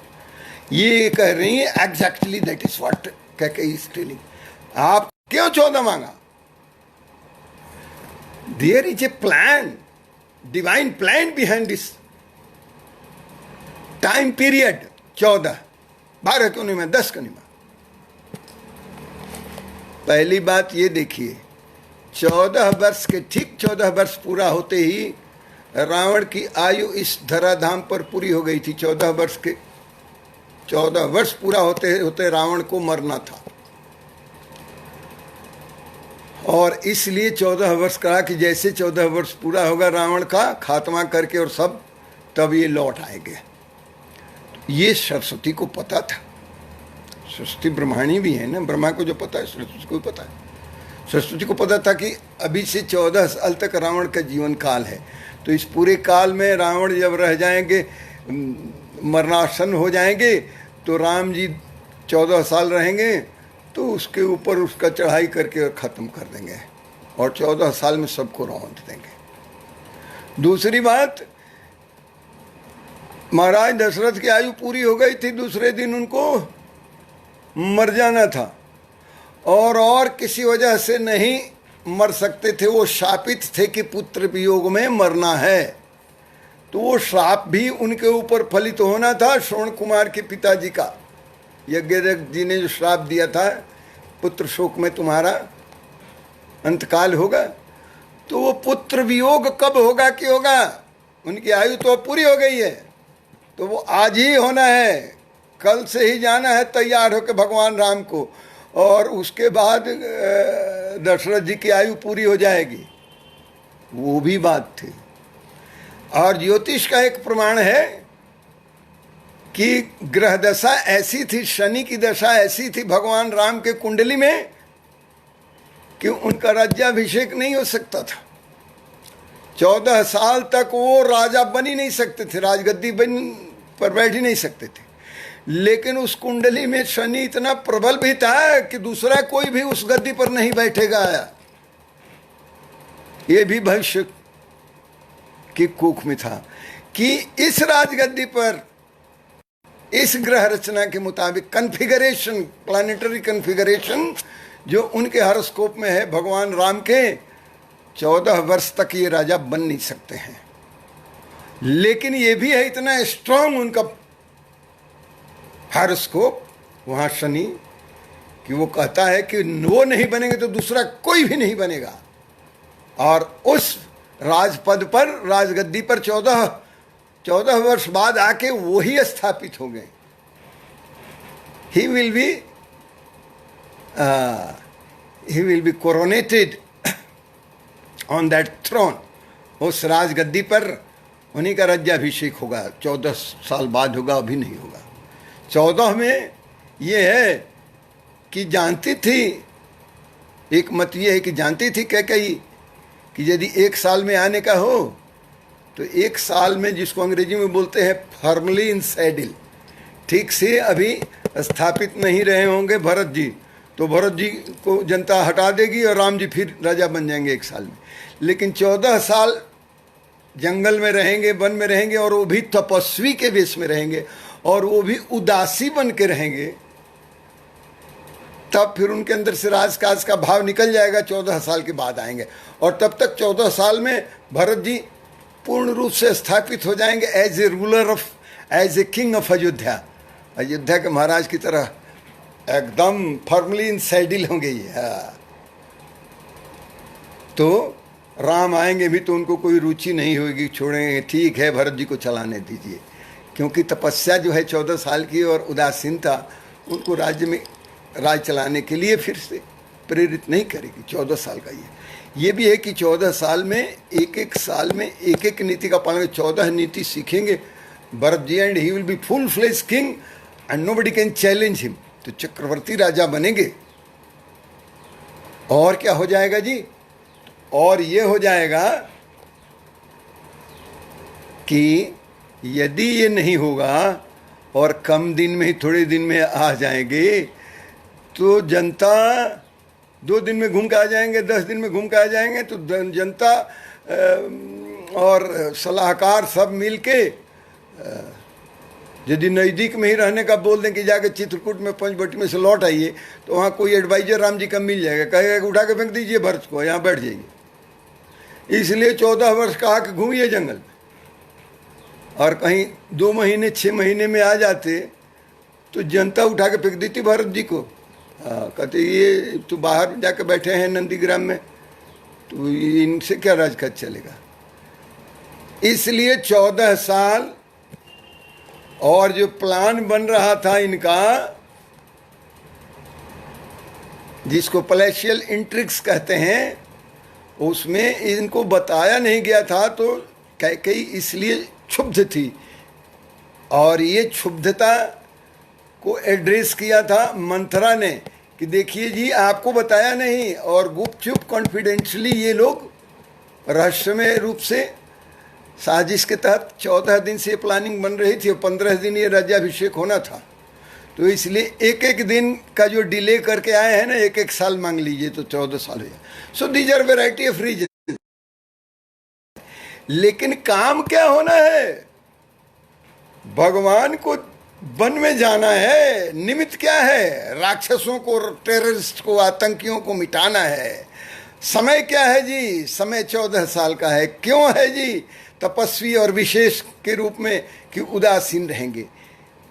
ये कह रही है एग्जैक्टली दैट इज व्हाट कह के इज टेलिंग। आप क्यों 14 मांगा? There is a plan, divine plan behind this time period. 14, 12 क्यों नहीं मैं 10 क्यों नहीं मैं? पहली बात ये देखिए, 14 वर्ष के ठीक 14 वर्ष पूरा होते ही रावण की आयु इस धराधाम पर पूरी हो गई थी। 14 वर्ष पूरा होते होते रावण को मरना था, और इसलिए 14 वर्ष कहा कि जैसे 14 वर्ष पूरा होगा रावण का खात्मा करके और सब, तब ये लौट आएंगे। ये सरस्वती को पता था। सरस्वती ब्रह्माणी भी है ना, ब्रह्मा को जो पता है सरस्वती को भी पता है। सरस्वती को पता था कि अभी से 14 साल तक रावण का जीवन काल है, तो इस पूरे काल में रावण जब रह जाएंगे, मरणासन हो जाएंगे, तो राम जी 14 साल रहेंगे, तो उसके ऊपर उसका चढ़ाई करके ख़त्म कर देंगे और 14 साल में सबको रौंद देंगे। दूसरी बात, महाराज दशरथ की आयु पूरी हो गई थी, दूसरे दिन उनको मर जाना था, और किसी वजह से नहीं मर सकते थे। वो शापित थे कि पुत्र वियोग में मरना है, तो वो श्राप भी उनके ऊपर फलित होना था। श्रवण कुमार के पिताजी का, यज्ञदत्त जी ने जो श्राप दिया था, पुत्र शोक में तुम्हारा अंतकाल होगा, तो वो पुत्र वियोग कब होगा कि होगा? उनकी आयु तो पूरी हो गई है, तो वो आज ही होना है, कल से ही जाना है तैयार होकर भगवान राम को, और उसके बाद दशरथ जी की आयु पूरी हो जाएगी। वो भी बात थी। और ज्योतिष का एक प्रमाण है कि ग्रह दशा ऐसी थी, शनि की दशा ऐसी थी भगवान राम के कुंडली में कि उनका राज्याभिषेक नहीं हो सकता था। 14 साल तक वो राजा बन ही नहीं सकते थे, राजगद्दी पर बैठ ही नहीं सकते थे। लेकिन उस कुंडली में शनि इतना प्रबल भी था कि दूसरा कोई भी उस गद्दी पर नहीं बैठेगा। ये भी भविष्य की कूख में था कि इस राजगद्दी पर इस ग्रह रचना के मुताबिक कन्फिगरेशन, प्लानिटरी कन्फिगरेशन जो उनके हॉरोस्कोप में है भगवान राम के, 14 वर्ष तक ये राजा बन नहीं सकते हैं। लेकिन ये भी है इतना स्ट्रांग उनका हॉरोस्कोप वहाँ शनि, कि वो कहता है कि वो नहीं बनेंगे तो दूसरा कोई भी नहीं बनेगा। और उस राजपद पर, राजगद्दी पर 14 वर्ष बाद आके वो ही स्थापित हो गए। He will be coronated on that throne. उस राजगद्दी पर उन्हीं का राज्याभिषेक होगा, 14 साल बाद होगा, अभी नहीं होगा। 14 में ये है कि जानती थी, एक मत ये है कि जानती थी कैकेयी कि यदि 1 साल में आने का हो तो 1 साल में, जिसको अंग्रेजी में बोलते हैं फर्मली इन सैडल, ठीक से अभी स्थापित नहीं रहे होंगे भरत जी, तो भरत जी को जनता हटा देगी और राम जी फिर राजा बन जाएंगे 1 साल में। लेकिन 14 साल जंगल में रहेंगे, वन में रहेंगे, और वो भी तपस्वी के वेश में रहेंगे, और वो भी उदासी बन के रहेंगे, तब फिर उनके अंदर से राजकाज का भाव निकल जाएगा। 14 साल के बाद आएंगे, और तब तक 14 साल में भरत जी पूर्ण रूप से स्थापित हो जाएंगे as a ruler of, as a king of Ayodhya. Ayodhya के महाराज की तरह एकदम फर्मली इन सैडल होंगे ये। तो राम आएंगे भी तो उनको कोई रुचि नहीं होगी, छोड़ेंगे, ठीक है भरत जी को चलाने दीजिए, क्योंकि तपस्या जो है 14 साल की और उदासीनता उनको राज्य में राज चलाने के लिए फिर से प्रेरित नहीं करेगी। 14 साल का ये भी है कि 14 साल में एक साल में एक नीति का पालन, 14 नीति सीखेंगे Bharat ji, and he will be full fledge king and nobody can challenge him. तो चक्रवर्ती राजा बनेंगे। और क्या हो जाएगा जी? और ये हो जाएगा कि यदि ये नहीं होगा और कम दिन में ही, थोड़े दिन में आ जाएंगे, तो जनता 2 दिन में घूम के आ जाएंगे, 10 दिन में घूम के आ जाएंगे, तो जनता और सलाहकार सब मिल के यदि नज़दीक में ही रहने का बोल दें कि जाके चित्रकूट में पंचवटी में से लौट आइए, तो वहाँ कोई एडवाइजर राम जी का मिल जाएगा, कहेगा कि उठा के फेंक दीजिए भरत को, यहाँ बैठ जाइए। इसलिए 14 वर्ष कहा कि घूमिए जंगल में, और कहीं 2 महीने 6 महीने में आ जाते तो जनता उठा के फेंक देती भरत जी को। कहते ये तो बाहर जाके बैठे हैं नंदीग्राम में, तो इनसे क्या राजकाज चलेगा। इसलिए 14 साल और जो प्लान बन रहा था इनका, जिसको पैलेशियल इंट्रिग्स कहते हैं, उसमें इनको बताया नहीं गया था, तो कैकेयी इसलिए क्षुब्ध थी। और ये क्षुब्धता को एड्रेस किया था मंथरा ने कि देखिए जी, आपको बताया नहीं, और गुपचुप कॉन्फिडेंशियली ये लोग रहस्यमय रूप से साजिश के तहत 14 दिन से प्लानिंग बन रही थी और 15 दिन ये राज्याभिषेक होना था। तो इसलिए एक दिन का जो डिले करके आए हैं ना, एक साल मांग लीजिए तो 14 साल हो जाए। So these are variety of reason. लेकिन काम क्या होना है? भगवान को वन में जाना है। निमित्त क्या है? राक्षसों को, टेररिस्ट को, आतंकियों को मिटाना है। समय क्या है जी? समय 14 साल का है। क्यों है जी? तपस्वी और विशेष के रूप में कि उदासीन रहेंगे।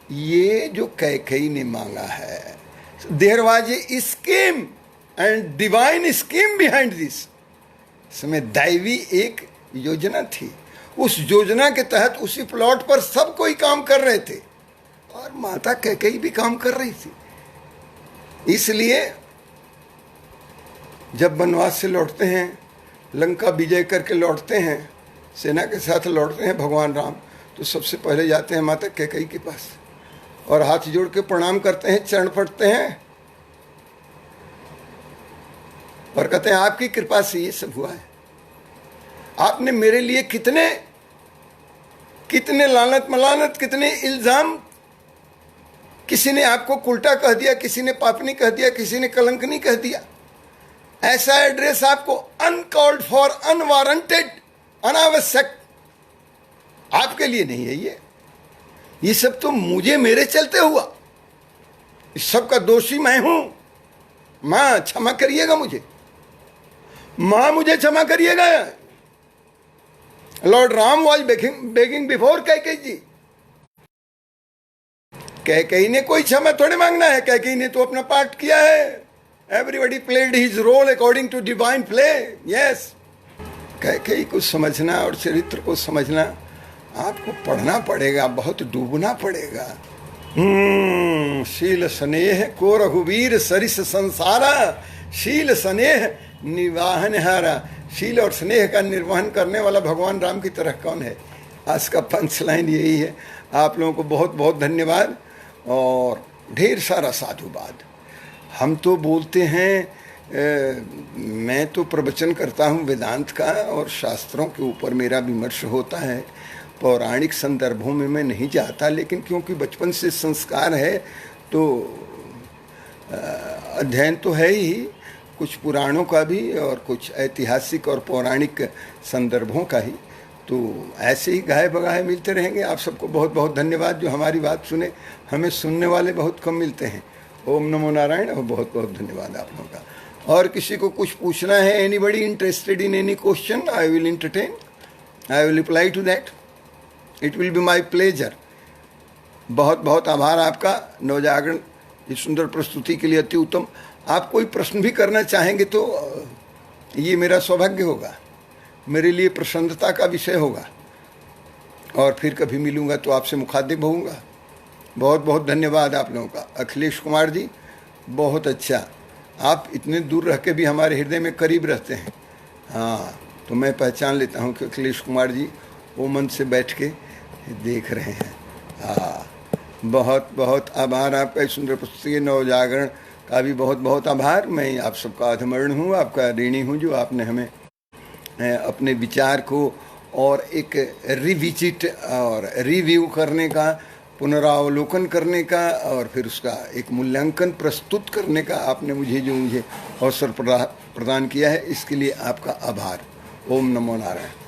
ये जो कैकेयी ने मांगा है, there was a scheme and divine scheme behind this. इसमें दैवी एक योजना थी। उस योजना के तहत उसी प्लॉट पर सब कोई काम कर रहे थे और माता कैकेयी भी काम कर रही थी। इसलिए जब वनवास से लौटते हैं, लंका विजय करके लौटते हैं, सेना के साथ लौटते हैं भगवान राम, तो सबसे पहले जाते हैं माता कैकेयी के पास और हाथ जोड़ के प्रणाम करते हैं, चरण पड़ते हैं और कहते हैं आपकी कृपा से ये सब हुआ है। आपने मेरे लिए कितने कितने लानत मलानत, कितने इल्जाम, किसी ने आपको उल्टा कह दिया, किसी ने पापनी कह दिया, किसी ने कलंकनी कह दिया। ऐसा एड्रेस आपको अनकॉल्ड फॉर, अनवारंटेड, अनावश्यक आपके लिए नहीं है। ये सब तो मुझे मेरे चलते हुआ। इस सब का दोषी मैं हूं। मां क्षमा करिएगा मुझे, मां मुझे क्षमा करिएगा। Lord Ram was begging before Kaikeyi ji. Kaikeyi ने कोई क्षमा थोड़े मांगना है। कैकेयी ने तो अपना पार्ट किया है। Everybody played his role according to divine play. Yes, Kaikeyi को समझना और चरित्र को समझना आपको पढ़ना पड़ेगा, बहुत डूबना पड़ेगा। शील स्नेह को रघुवीर सरिस संसारा, शील स्नेह निवाहन हारा। शील और स्नेह का निर्वहन करने वाला भगवान राम की तरह कौन है? आज का पंच लाइन यही है। आप लोगों को बहुत बहुत धन्यवाद और ढेर सारा साधुवाद। हम तो बोलते हैं, मैं तो प्रवचन करता हूँ वेदांत का और शास्त्रों के ऊपर मेरा विमर्श होता है। पौराणिक संदर्भों में मैं नहीं जाता, लेकिन क्योंकि बचपन से संस्कार है तो अध्ययन तो है ही, कुछ पुराणों का भी और कुछ ऐतिहासिक और पौराणिक संदर्भों का ही। तो ऐसे ही गाहे बगाहे मिलते रहेंगे। आप सबको बहुत बहुत धन्यवाद जो हमारी बात सुने। हमें सुनने वाले बहुत कम मिलते हैं। ओम नमो नारायण और बहुत बहुत धन्यवाद आप लोगों का। और किसी को कुछ पूछना है, anybody interested in any question, I will entertain, I will reply to that. It will be my pleasure. बहुत बहुत आभार आपका नवजागरण इस सुंदर प्रस्तुति के लिए, अति उत्तम। आप कोई प्रश्न भी करना चाहेंगे तो ये मेरा सौभाग्य होगा, मेरे लिए प्रसन्नता का विषय होगा। और फिर कभी मिलूँगा तो आपसे मुखातिब होऊंगा। बहुत बहुत धन्यवाद आप लोगों का। अखिलेश कुमार जी बहुत अच्छा, आप इतने दूर रह के भी हमारे हृदय में करीब रहते हैं। हाँ, तो मैं पहचान लेता हूँ कि अखिलेश कुमार जी वो मन से बैठ के देख रहे हैं। हाँ, बहुत बहुत आभार आपका। इस सुंदर पुस्तक नवजागरण का भी बहुत बहुत आभार। मैं आप सबका आधमर्ण हूँ, आपका ऋणी हूँ, जो आपने हमें अपने विचार को और एक रिविजिट और रिव्यू करने का, पुनरावलोकन करने का और फिर उसका एक मूल्यांकन प्रस्तुत करने का आपने मुझे अवसर प्रदान किया है, इसके लिए आपका आभार। ओम नमो नारायण।